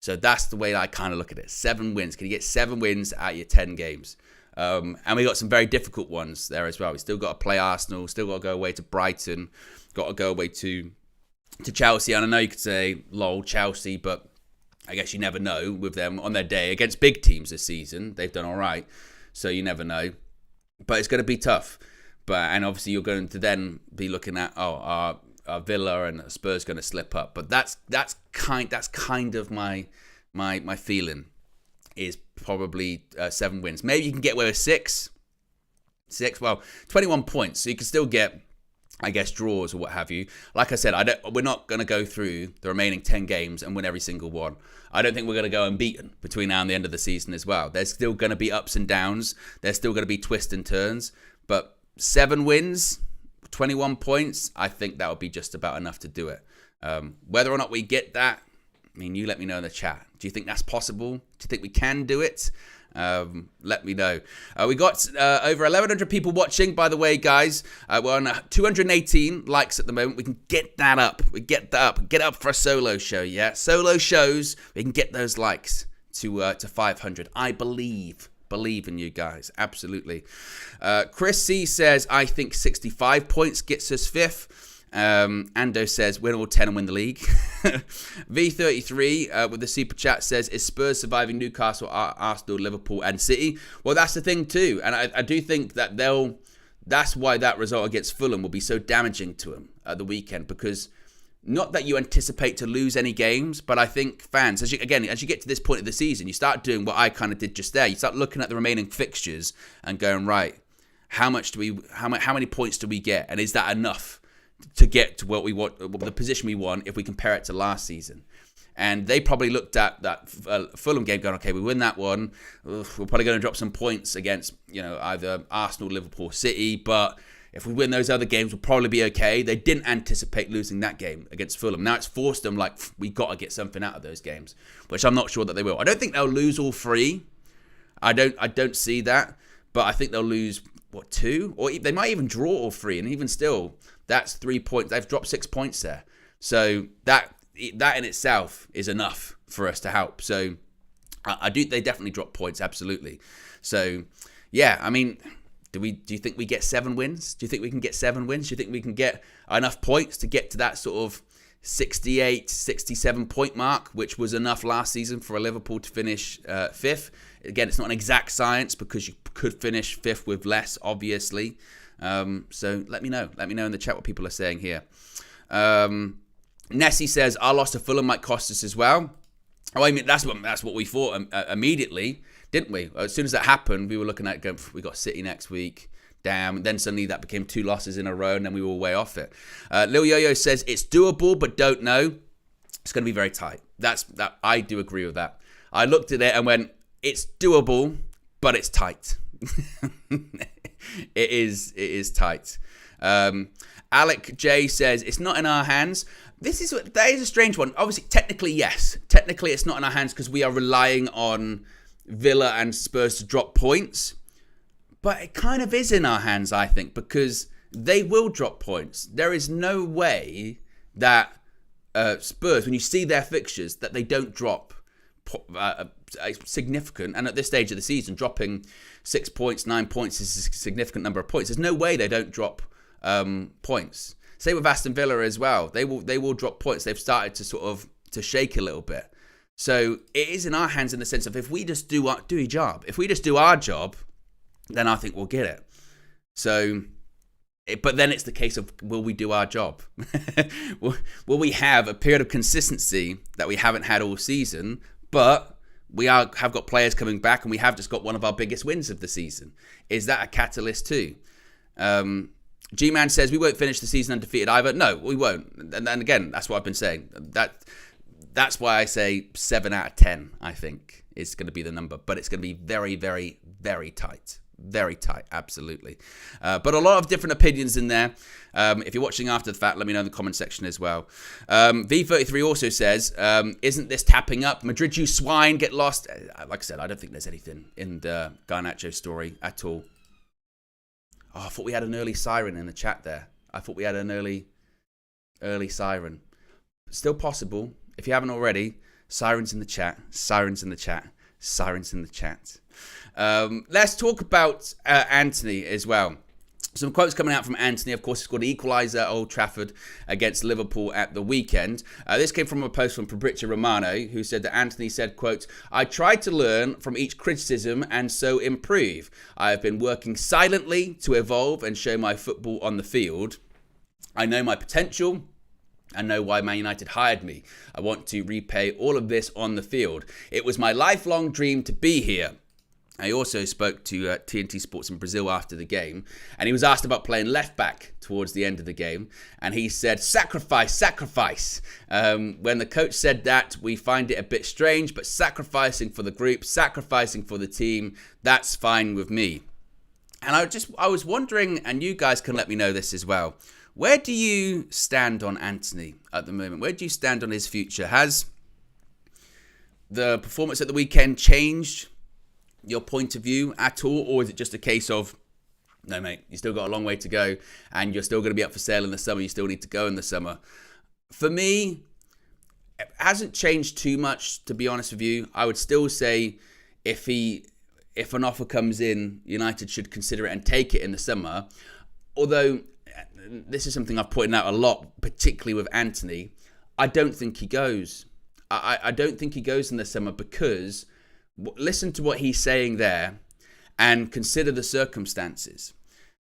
So that's the way I kind of look at it. 7 wins. Can you get 7 wins out of your 10 games? And we got some very difficult ones there as well. We still got to play Arsenal. Still got to go away to Brighton. Got to go away to Chelsea. And I know you could say, lol, Chelsea, but I guess you never know with them on their day. Against big teams this season, they've done all right. So you never know. But it's going to be tough. And obviously you're going to then be looking at, our Villa and Spurs going to slip up, but that's kind of my feeling is probably 7 wins. Maybe you can get away with 6. Well, 21 points, so you can still get, I guess, draws or what have you. Like I said, we're not going to go through the remaining 10 games and win every single one. I don't think we're going to go unbeaten between now and the end of the season as well. There's still going to be ups and downs. There's still going to be twists and turns, but 7 wins. 21 points, I think that would be just about enough to do it. Whether or not we get that, I mean, you let me know in the chat. Do you think that's possible? Do you think we can do it? Let me know. We got over 1,100 people watching, by the way, guys. We're on 218 likes at the moment. We can get that up. Get up for a solo show, yeah? Solo shows, we can get those likes to 500. I believe in you guys, absolutely. Chris C says, I think 65 points gets us 5th. Ando says, win all 10 and win the league. V33 with the super chat says, is Spurs surviving Newcastle, Arsenal, Liverpool and City? Well, that's the thing too, and I do think that that's why that result against Fulham will be so damaging to them at the weekend, because not that you anticipate to lose any games, but I think fans, as you get to this point of the season, you start doing what I kind of did just there. You start looking at the remaining fixtures and going, right, how many points do we get? And is that enough to get to what we want, the position we want, if we compare it to last season? And they probably looked at that Fulham game going, okay, we win that one. We're probably going to drop some points against, either Arsenal, Liverpool, City, but if we win those other games, we'll probably be okay. They didn't anticipate losing that game against Fulham. Now it's forced them, we got to get something out of those games, which I'm not sure that they will. I don't think they'll lose all 3. I don't see that, but I think they'll lose, 2? Or they might even draw all 3, and even still, that's 3 points. They've dropped 6 points there. So that in itself is enough for us to help. So they definitely drop points, absolutely. So, yeah, I mean, do you think we get 7 wins? Do you think we can get 7 wins? Do you think we can get enough points to get to that sort of 68, 67 point mark, which was enough last season for Liverpool to finish 5th? Again, it's not an exact science because you could finish 5th with less, obviously. So let me know. Let me know in the chat what people are saying here. Nessie says, our loss to Fulham might cost us as well. Oh, I mean, that's what we thought immediately, didn't we? As soon as that happened, we were looking at going, we got City next week. Damn. And then suddenly that became 2 losses in a row, and then we were way off it. Lil Yo-Yo says, it's doable, but don't know. It's going to be very tight. That I do agree with that. I looked at it and went, it's doable, but it's tight. It is tight. Alec J says, it's not in our hands. That is a strange one. Obviously, technically, yes. Technically, it's not in our hands because we are relying on Villa and Spurs to drop points. But it kind of is in our hands, I think, because they will drop points. There is no way that Spurs, when you see their fixtures, that they don't drop significant. And at this stage of the season, dropping 6 points, 9 points is a significant number of points. There's no way they don't drop points. Same with Aston Villa as well. They will drop points. They've started to shake a little bit. So it is in our hands in the sense of if we just do our job. If we just do our job, then I think we'll get it. So, but then it's the case of, will we do our job? Will we have a period of consistency that we haven't had all season, but we have got players coming back and we have just got one of our biggest wins of the season? Is that a catalyst too? G-Man says, we won't finish the season undefeated either. No, we won't. And again, that's what I've been saying. That's why I say 7 out of 10, I think, is going to be the number. But it's going to be very, very, very tight. Very tight, absolutely. But a lot of different opinions in there. If you're watching after the fact, let me know in the comment section as well. V33 also says, isn't this tapping up? Madrid, you swine, get lost. Like I said, I don't think there's anything in the Garnacho story at all. Oh, I thought we had an early siren in the chat there. I thought we had an early siren. Still possible. If you haven't already, sirens in the chat. Sirens in the chat. Sirens in the chat. Let's talk about Anthony as well. Some quotes coming out from Anthony. Of course, he scored an equaliser at Old Trafford against Liverpool at the weekend. This came from a post from Fabrizio Romano, who said that Anthony said, quote, I tried to learn from each criticism and so improve. I have been working silently to evolve and show my football on the field. I know my potential. I know why Man United hired me. I want to repay all of this on the field. It was my lifelong dream to be here. I also spoke to TNT Sports in Brazil after the game, and he was asked about playing left back towards the end of the game, and he said, sacrifice, sacrifice. When the coach said that, we find it a bit strange, but sacrificing for the group, sacrificing for the team, that's fine with me. And I was wondering, and you guys can let me know this as well, where do you stand on Anthony at the moment? Where do you stand on his future? Has the performance at the weekend changed your point of view at all, or is it just a case of, no mate, you still got a long way to go and you're still going to be up for sale in the summer, you still need to go in the summer? For me, it hasn't changed too much, to be honest with you. I would still say if an offer comes in, United should consider it and take it in the summer. Although this is something I've pointed out a lot, particularly with Anthony, I don't think he goes. I don't think he goes in the summer because listen to what he's saying there and consider the circumstances.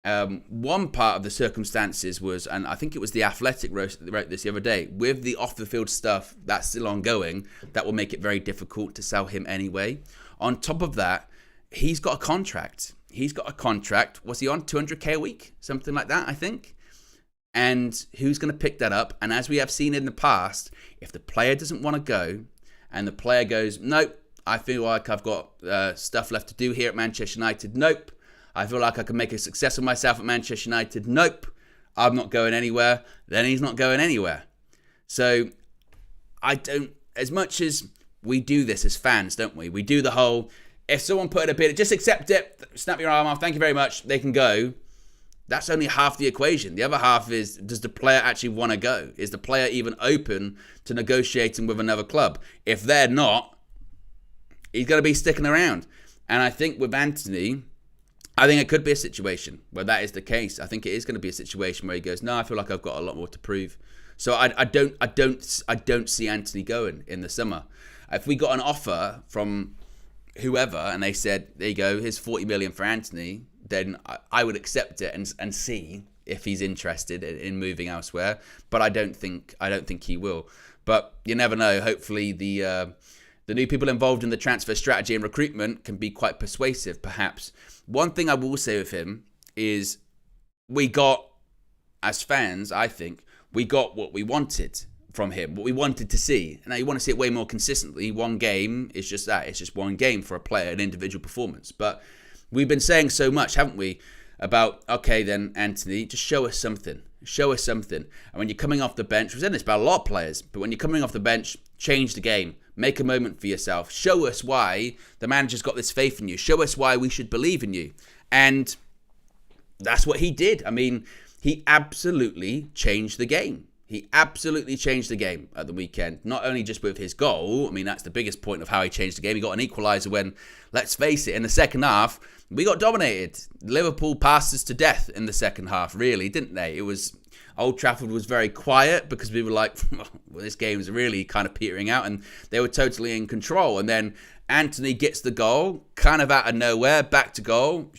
One part of the circumstances was, and I think it was The Athletic wrote this the other day, with the off-the-field stuff that's still ongoing, that will make it very difficult to sell him anyway. On top of that, he's got a contract. What's he on? 200k a week? Something like that, I think. And who's going to pick that up? And as we have seen in the past, if the player doesn't want to go and the player goes, nope, I feel like I've got stuff left to do here at Manchester United. Nope. I feel like I can make a success of myself at Manchester United. Nope. I'm not going anywhere. Then he's not going anywhere. So as much as we do this as fans, don't we? We do the whole, if someone put in a bid, just accept it, snap your arm off, thank you very much, they can go. That's only half the equation. The other half is, does the player actually want to go? Is the player even open to negotiating with another club? If they're not, he's going to be sticking around. And I think with Anthony, I think it could be a situation where that is the case. I think it is going to be a situation where he goes, no, I feel like I've got a lot more to prove. So I don't see Anthony going in the summer. If we got an offer from whoever, and they said, there you go, here's 40 million for Antony, then I would accept it and see if he's interested in moving elsewhere. But I don't think he will. But you never know. Hopefully the new people involved in the transfer strategy and recruitment can be quite persuasive, perhaps. One thing I will say with him is we got, as fans, I think, we got what we wanted from him, what we wanted to see. Now, you want to see it way more consistently. One game is just that. It's just one game for a player, an individual performance. But we've been saying so much, haven't we, about, okay, then, Antony, just show us something. Show us something. And when you're coming off the bench, we've said this about a lot of players, but when you're coming off the bench, change the game. Make a moment for yourself. Show us why the manager's got this faith in you. Show us why we should believe in you. And that's what he did. I mean, he absolutely changed the game. He absolutely changed the game at the weekend. Not only just with his goal. I mean, that's the biggest point of how he changed the game. He got an equaliser when, let's face it, in the second half, we got dominated. Liverpool passed us to death in the second half, really, didn't they? It was, Old Trafford was very quiet because we were like, well, this game is really kind of petering out, and they were totally in control. And then Antony gets the goal, kind of out of nowhere, back to goal.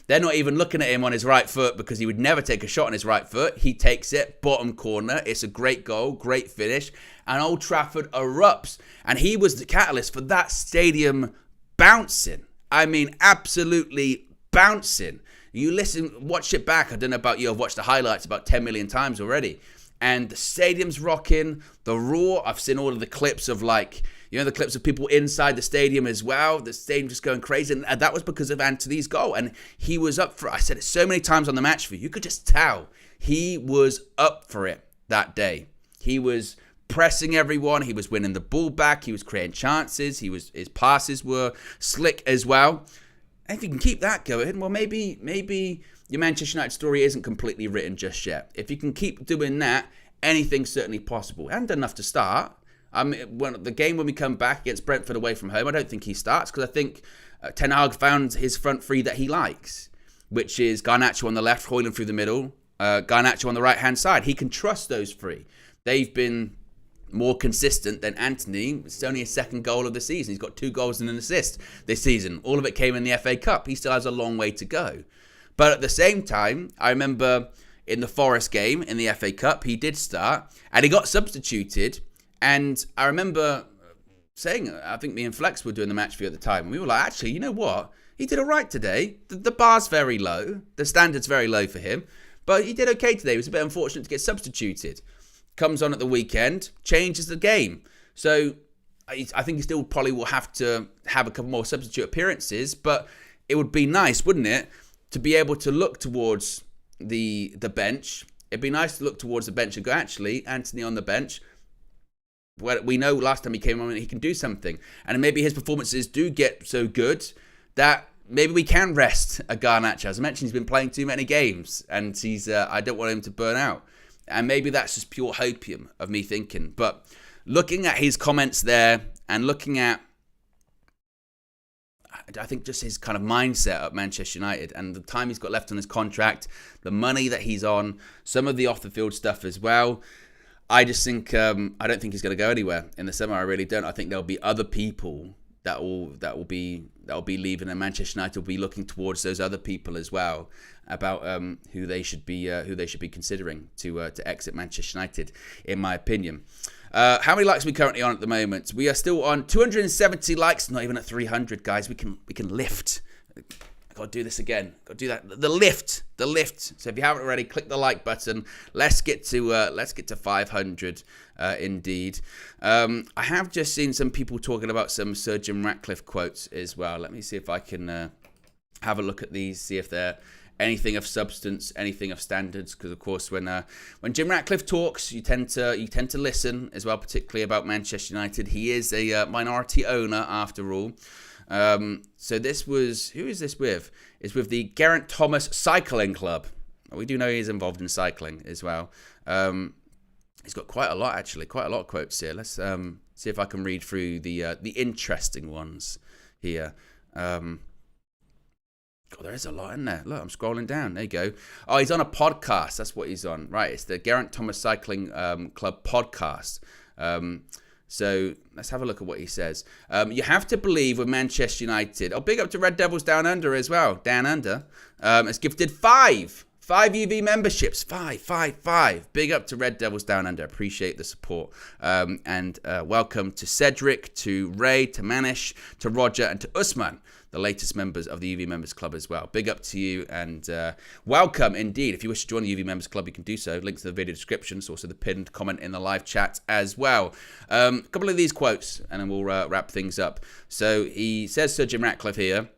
They're not even looking at him on his right foot because he would never take a shot on his right foot. He takes it, bottom corner. It's a great goal, great finish. And Old Trafford erupts. And he was the catalyst for that stadium bouncing. I mean, absolutely bouncing. You watch it back. I don't know about you. I've watched the highlights about 10 million times already. And the stadium's rocking. The roar. I've seen all of the clips of the clips of people inside the stadium as well. The stadium just going crazy. And that was because of Antony's goal. And he was up for it. I said it so many times on the match for you. You could just tell he was up for it that day. He was pressing everyone. He was winning the ball back. He was creating chances. His passes were slick as well. And if you can keep that going, well, maybe your Manchester United story isn't completely written just yet. If you can keep doing that, anything's certainly possible. And enough to start. When we come back against Brentford away from home, I don't think he starts because I think Ten Hag found his front three that he likes, which is Garnacho on the left, Højlund through the middle, Garnacho on the right-hand side. He can trust those three. They've been more consistent than Antony. It's only his second goal of the season. He's got 2 goals and an assist this season. All of it came in the FA Cup. He still has a long way to go. But at the same time, I remember in the Forest game in the FA Cup, he did start and he got substituted. And I remember saying, I think me and Flex were doing the match view at the time, and we were like, actually, you know what? He did all right today. The bar's very low. The standard's very low for him. But he did okay today. It was a bit unfortunate to get substituted. Comes on at the weekend, changes the game. So I think he still probably will have to have a couple more substitute appearances, but it would be nice, wouldn't it, to be able to look towards the bench. It'd be nice to look towards the bench and go, actually, Antony on the bench. Well, we know last time he came on he can do something. And maybe his performances do get so good that maybe we can rest a Garnacho. As I mentioned, he's been playing too many games and I don't want him to burn out. And maybe that's just pure hopium of me thinking. But looking at his comments there and looking at, I think, just his kind of mindset at Manchester United and the time he's got left on his contract, the money that he's on, some of the off-the-field stuff as well, I just think, I don't think he's going to go anywhere in the summer. I really don't. I think there'll be other people that will be leaving, and Manchester United will be looking towards those other people as well about who they should be considering to exit Manchester United, in my opinion. How many likes are we currently on at the moment? We are still on 270 likes, not even at 300, guys. We can lift. I got to do this again. Got to do that. The lift. So if you haven't already, click the like button. Let's get to 500. Indeed. I have just seen some people talking about some Sir Jim Ratcliffe quotes as well. Let me see if I can have a look at these. See if they're anything of substance, anything of standards. Because of course, when Jim Ratcliffe talks, you tend to listen as well, particularly about Manchester United. He is a minority owner after all. So this was, who is this with? It's with the Geraint Thomas Cycling Club. We do know he's involved in cycling as well. He's got quite a lot of quotes here. Let's see if I can read through the interesting ones here. God, there is a lot in there. Look, I'm scrolling down. There you go. Oh, he's on a podcast. That's what he's on. Right, it's the Geraint Thomas Cycling Club podcast. So let's have a look at what he says. You have to believe with Manchester United. Oh, big up to Red Devils Down Under as well. Down Under. It's gifted five UV memberships. Five. Big up to Red Devils Down Under. Appreciate the support. And welcome to Cedric, to Ray, to Manish, to Roger, and to Usman, the latest members of the UV Members Club as well. Big up to you and welcome indeed. If you wish to join the UV Members Club, you can do so. Links to the video description. It's also the pinned comment in the live chat as well. A couple of these quotes and then we'll wrap things up. So he says, Sir Jim Ratcliffe here,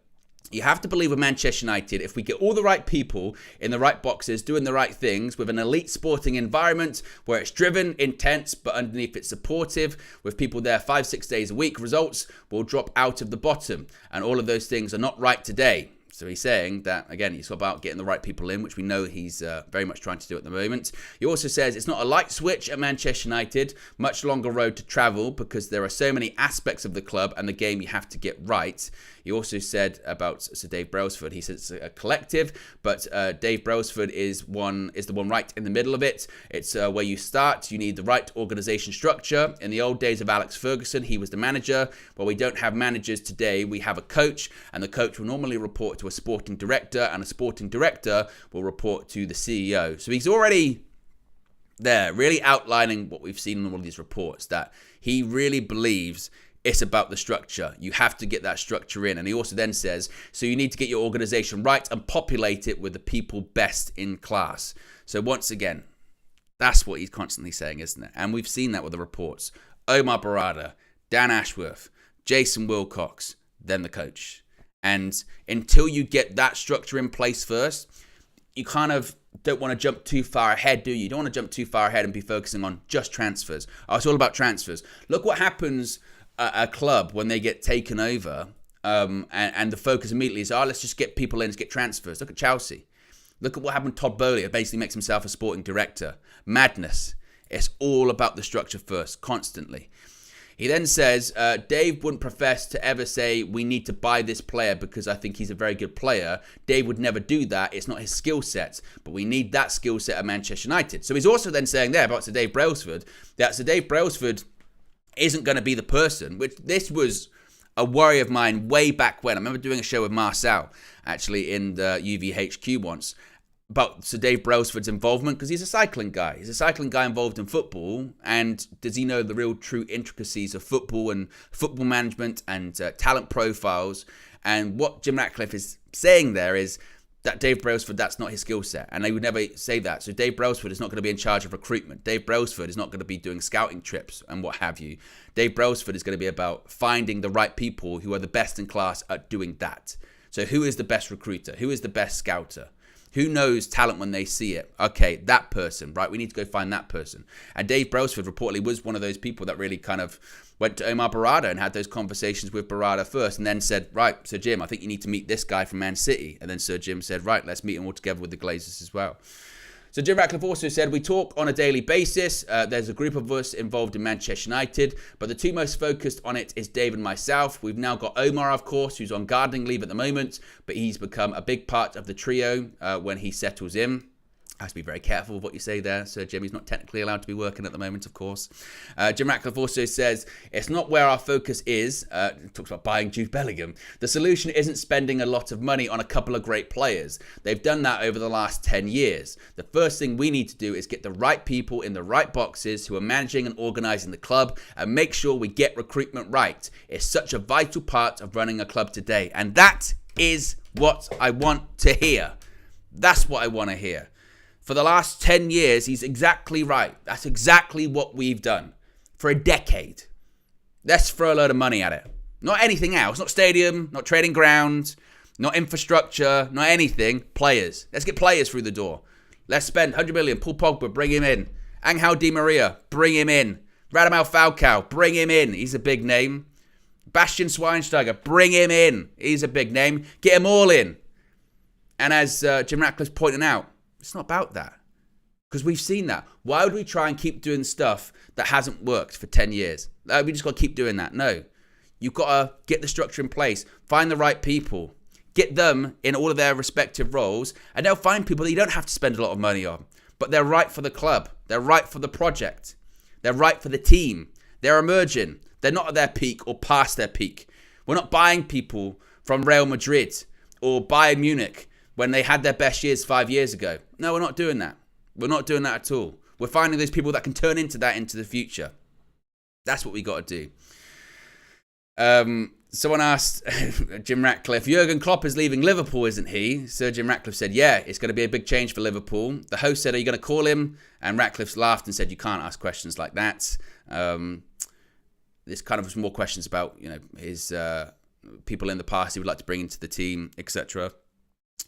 you have to believe with Manchester United, if we get all the right people in the right boxes, doing the right things, with an elite sporting environment where it's driven, intense, but underneath it's supportive, with people there 5-6 days a week, results will drop out of the bottom. And all of those things are not right today. So he's saying that, again, it's about getting the right people in, which we know he's very much trying to do at the moment. He also says it's not a light switch at Manchester United, much longer road to travel because there are so many aspects of the club and the game you have to get right. He also said about Sir Dave Brailsford, he said it's a collective, but Dave Brailsford is the one right in the middle of it. It's where you start. You need the right organisation structure. In the old days of Alex Ferguson, he was the manager. Well, we don't have managers today. We have a coach, and the coach will normally report to a sporting director, and a sporting director will report to the CEO. So he's already there, really outlining what we've seen in all of these reports, that he really believes it's about the structure. You have to get that structure in. And he also then says, so you need to get your organization right and populate it with the people best in class. So once again, that's what he's constantly saying, isn't it? And we've seen that with the reports. Omar Barada, Dan Ashworth, Jason Wilcox, then the coach. And until you get that structure in place first, you kind of don't want to jump too far ahead, do you? You don't want to jump too far ahead and be focusing on just transfers. Oh, it's all about transfers. Look what happens a club when they get taken over and the focus immediately is, let's just get people in, let's get transfers. Look at Chelsea. Look at what happened to Todd Bowley. It basically makes himself a sporting director. Madness. It's all about the structure first, constantly. He then says, Dave wouldn't profess to ever say, we need to buy this player because I think he's a very good player. Dave would never do that. It's not his skill set, but we need that skill set at Manchester United. So he's also then saying there about Sir Dave Brailsford, that Sir Dave Brailsford isn't going to be the person, which this was a worry of mine way back when. I remember doing a show with Marcel, actually, in the UVHQ once, about Sir Dave Brailsford's involvement, because he's a cycling guy. He's a cycling guy involved in football, and does he know the real true intricacies of football and football management and talent profiles? And what Jim Ratcliffe is saying there is that Dave Brailsford, that's not his skill set. And they would never say that. So Dave Brailsford is not going to be in charge of recruitment. Dave Brailsford is not going to be doing scouting trips and what have you. Dave Brailsford is going to be about finding the right people who are the best in class at doing that. So who is the best recruiter? Who is the best scouter? Who knows talent when they see it? Okay, that person, right? We need to go find that person. And Dave Brailsford reportedly was one of those people that really kind of went to Omar Barada and had those conversations with Barada first and then said, right, Sir Jim, I think you need to meet this guy from Man City. And then Sir Jim said, right, let's meet him all together with the Glazers as well. So Jim Ratcliffe also said, we talk on a daily basis. There's a group of us involved in Manchester United, but the two most focused on it is Dave and myself. We've now got Omar, of course, who's on gardening leave at the moment, but he's become a big part of the trio when he settles in. I have to be very careful with what you say there. Sir Jim, he's not technically allowed to be working at the moment, of course. Jim Ratcliffe also says, it's not where our focus is. Talks about buying Jude Bellingham. The solution isn't spending a lot of money on a couple of great players. They've done that over the last 10 years. The first thing we need to do is get the right people in the right boxes who are managing and organising the club and make sure we get recruitment right. It's such a vital part of running a club today. And that is what I want to hear. That's what I want to hear. For the last 10 years, he's exactly right. That's exactly what we've done for a decade. Let's throw a load of money at it. Not anything else. Not stadium, not training ground, not infrastructure, not anything. Players. Let's get players through the door. Let's spend 100 million. Paul Pogba, bring him in. Angel Di Maria, bring him in. Radamel Falcao, bring him in. He's a big name. Bastian Schweinsteiger, bring him in. He's a big name. Get them all in. And as Jim Ratcliffe's pointing out, it's not about that. Because we've seen that. Why would we try and keep doing stuff that hasn't worked for 10 years? We just got to keep doing that. No. You've got to get the structure in place. Find the right people. Get them in all of their respective roles. And they'll find people that you don't have to spend a lot of money on. But they're right for the club. They're right for the project. They're right for the team. They're emerging. They're not at their peak or past their peak. We're not buying people from Real Madrid or Bayern Munich when they had their best years 5 years ago. No, we're not doing that. We're not doing that at all. We're finding those people that can turn into that into the future. That's what we got to do. Someone asked Jim Ratcliffe, Jurgen Klopp is leaving Liverpool, isn't he? Sir Jim Ratcliffe said, yeah, it's going to be a big change for Liverpool. The host said, are you going to call him? And Ratcliffe laughed and said, you can't ask questions like that. This kind of was more questions about, his people in the past he would like to bring into the team, etc.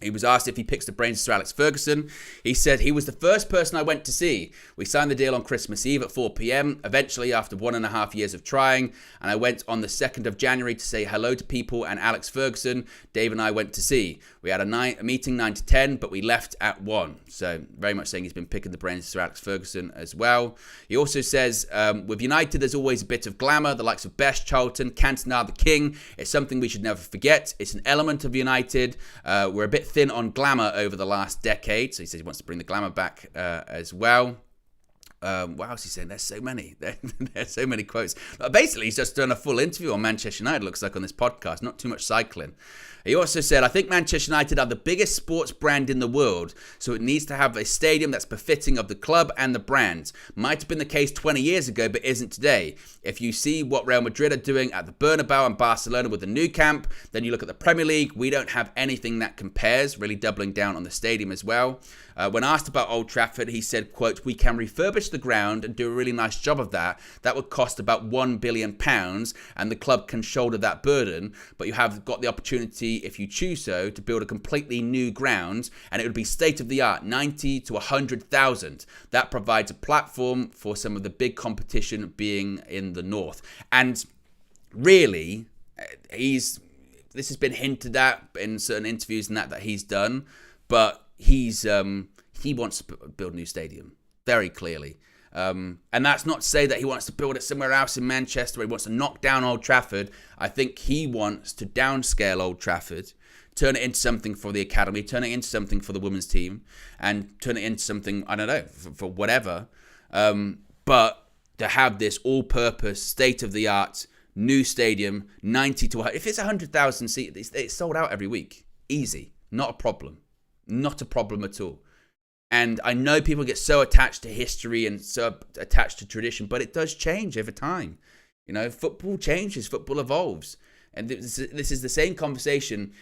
He was asked if he picks the brains of Sir Alex Ferguson. He said, he was the first person I went to see. We signed the deal on Christmas Eve at 4 p.m. Eventually, after 1.5 years of trying, and I went on the 2nd of January to say hello to people, and Alex Ferguson, Dave and I went to see. We had a meeting 9 to 10, but we left at 1. So very much saying he's been picking the brains of Sir Alex Ferguson as well. He also says, with United, there's always a bit of glamour. The likes of Best, Charlton, Cantona, the King. It's something we should never forget. It's an element of United. We're a bit thin on glamour over the last decade. So he says he wants to bring the glamour back as well. What else is he saying? There's so many. There's so many quotes. Basically, he's just done a full interview on Manchester United, looks like, on this podcast. Not too much cycling. He also said, I think Manchester United are the biggest sports brand in the world, so it needs to have a stadium that's befitting of the club and the brand. Might have been the case 20 years ago, but isn't today. If you see what Real Madrid are doing at the Bernabeu and Barcelona with the Nou Camp, then you look at the Premier League, we don't have anything that compares, really doubling down on the stadium as well. When asked about Old Trafford, he said, quote, we can refurbish the ground and do a really nice job of that. That would cost about £1 billion, and the club can shoulder that burden, but you have got the opportunity, if you choose so, to build a completely new ground, and it would be state-of-the-art, 90 to 100,000. That provides a platform for some of the big competition being in the north. And really, this has been hinted at in certain interviews and that he's done, but he wants to build a new stadium, very clearly. And that's not to say that he wants to build it somewhere else in Manchester, or he wants to knock down Old Trafford. I think he wants to downscale Old Trafford, turn it into something for the academy, turn it into something for the women's team, and turn it into something, I don't know, for whatever. But to have this all-purpose, state-of-the-art, new stadium, 90 to 100, if it's 100,000 seats, it's sold out every week. Easy. Not a problem. Not a problem at all. And I know people get so attached to history and so attached to tradition, but it does change over time. Football changes, football evolves. And this is the same conversation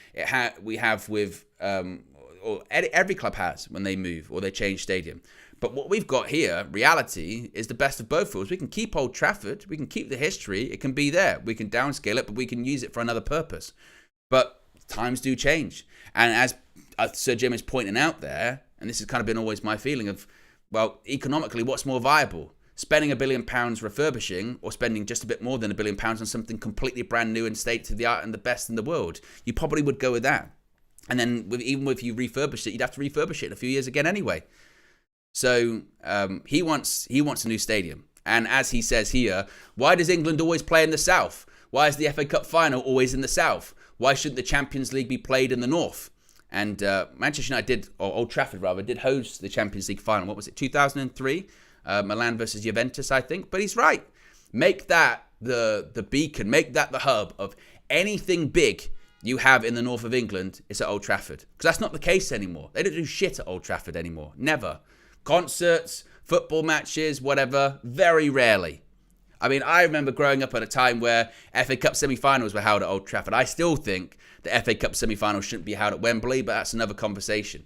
we have with, or every club has when they move or they change stadium. But what we've got here, reality, is the best of both worlds. We can keep Old Trafford, we can keep the history, it can be there. We can downscale it, but we can use it for another purpose. But times do change. And as Sir Jim is pointing out there, and this has kind of been always my feeling of, well, economically, what's more viable? Spending £1 billion refurbishing, or spending just a bit more than £1 billion on something completely brand new and state-of-the-art and the best in the world? You probably would go with that. And then even if you refurbish it, you'd have to refurbish it in a few years again anyway. So he wants a new stadium. And as he says here, why does England always play in the south? Why is the FA Cup final always in the south? Why shouldn't the Champions League be played in the north? And Manchester United, or Old Trafford rather, did host the Champions League final. What was it, 2003? Milan versus Juventus, I think. But he's right. Make that the beacon, make that the hub of anything big you have in the north of England is at Old Trafford. Because that's not the case anymore. They don't do shit at Old Trafford anymore. Never. Concerts, football matches, whatever, very rarely. I mean, I remember growing up at a time where FA Cup semi-finals were held at Old Trafford. I still think the FA Cup semi-finals shouldn't be held at Wembley, but that's another conversation.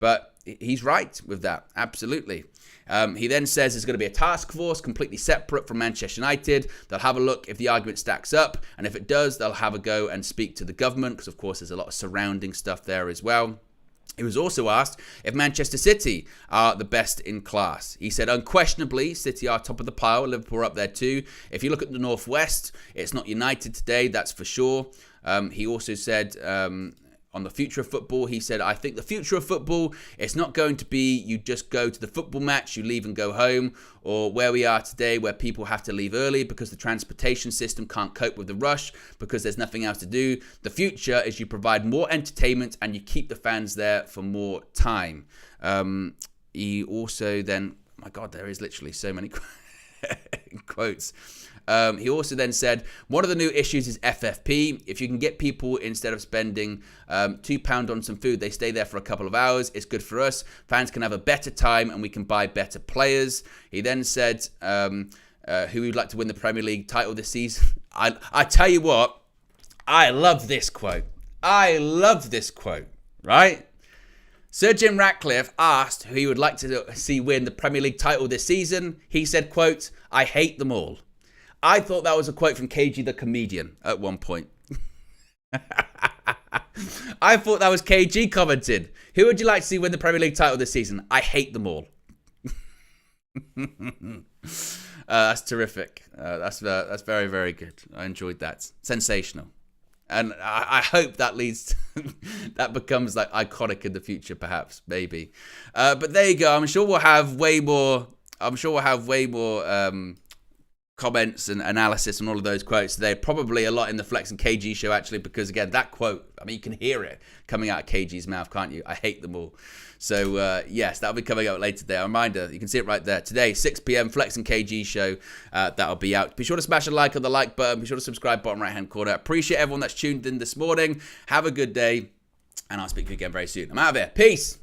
But he's right with that, absolutely. He then says there's going to be a task force completely separate from Manchester United. They'll have a look if the argument stacks up, and if it does, they'll have a go and speak to the government, because of course there's a lot of surrounding stuff there as well. He was also asked if Manchester City are the best in class. He said, unquestionably, City are top of the pile. Liverpool are up there too. If you look at the Northwest, it's not United today, that's for sure. He also said, on the future of football, he said, I think the future of football, it's not going to be you just go to the football match, you leave and go home, or where we are today where people have to leave early because the transportation system can't cope with the rush because there's nothing else to do. The future is you provide more entertainment and you keep the fans there for more time. He also then, oh my God, there is literally so many quotes. He also then said, one of the new issues is FFP. If you can get people, instead of spending £2 on some food, they stay there for a couple of hours. It's good for us. Fans can have a better time and we can buy better players. He then said, who would like to win the Premier League title this season? I tell you what, I love this quote. Right? Sir Jim Ratcliffe asked who he would like to see win the Premier League title this season. He said, quote, I hate them all. I thought that was a quote from KG the comedian at one point. I thought that was KG commented. Who would you like to see win the Premier League title this season? I hate them all. That's terrific. That's very, very good. I enjoyed that. Sensational. And I hope that leads to, that becomes like iconic in the future, perhaps, maybe. But there you go. I'm sure we'll have way more comments and analysis on all of those quotes today. Probably a lot in the Flex and KG show, actually, because again, that quote, I mean, you can hear it coming out of KG's mouth, can't you? I hate them all. So yes, that'll be coming out later today. A reminder, you can see it right there. Today, 6 p.m, Flex and KG show, that'll be out. Be sure to smash a like on the like button. Be sure to subscribe, bottom right-hand corner. Appreciate everyone that's tuned in this morning. Have a good day, and I'll speak to you again very soon. I'm out of here. Peace.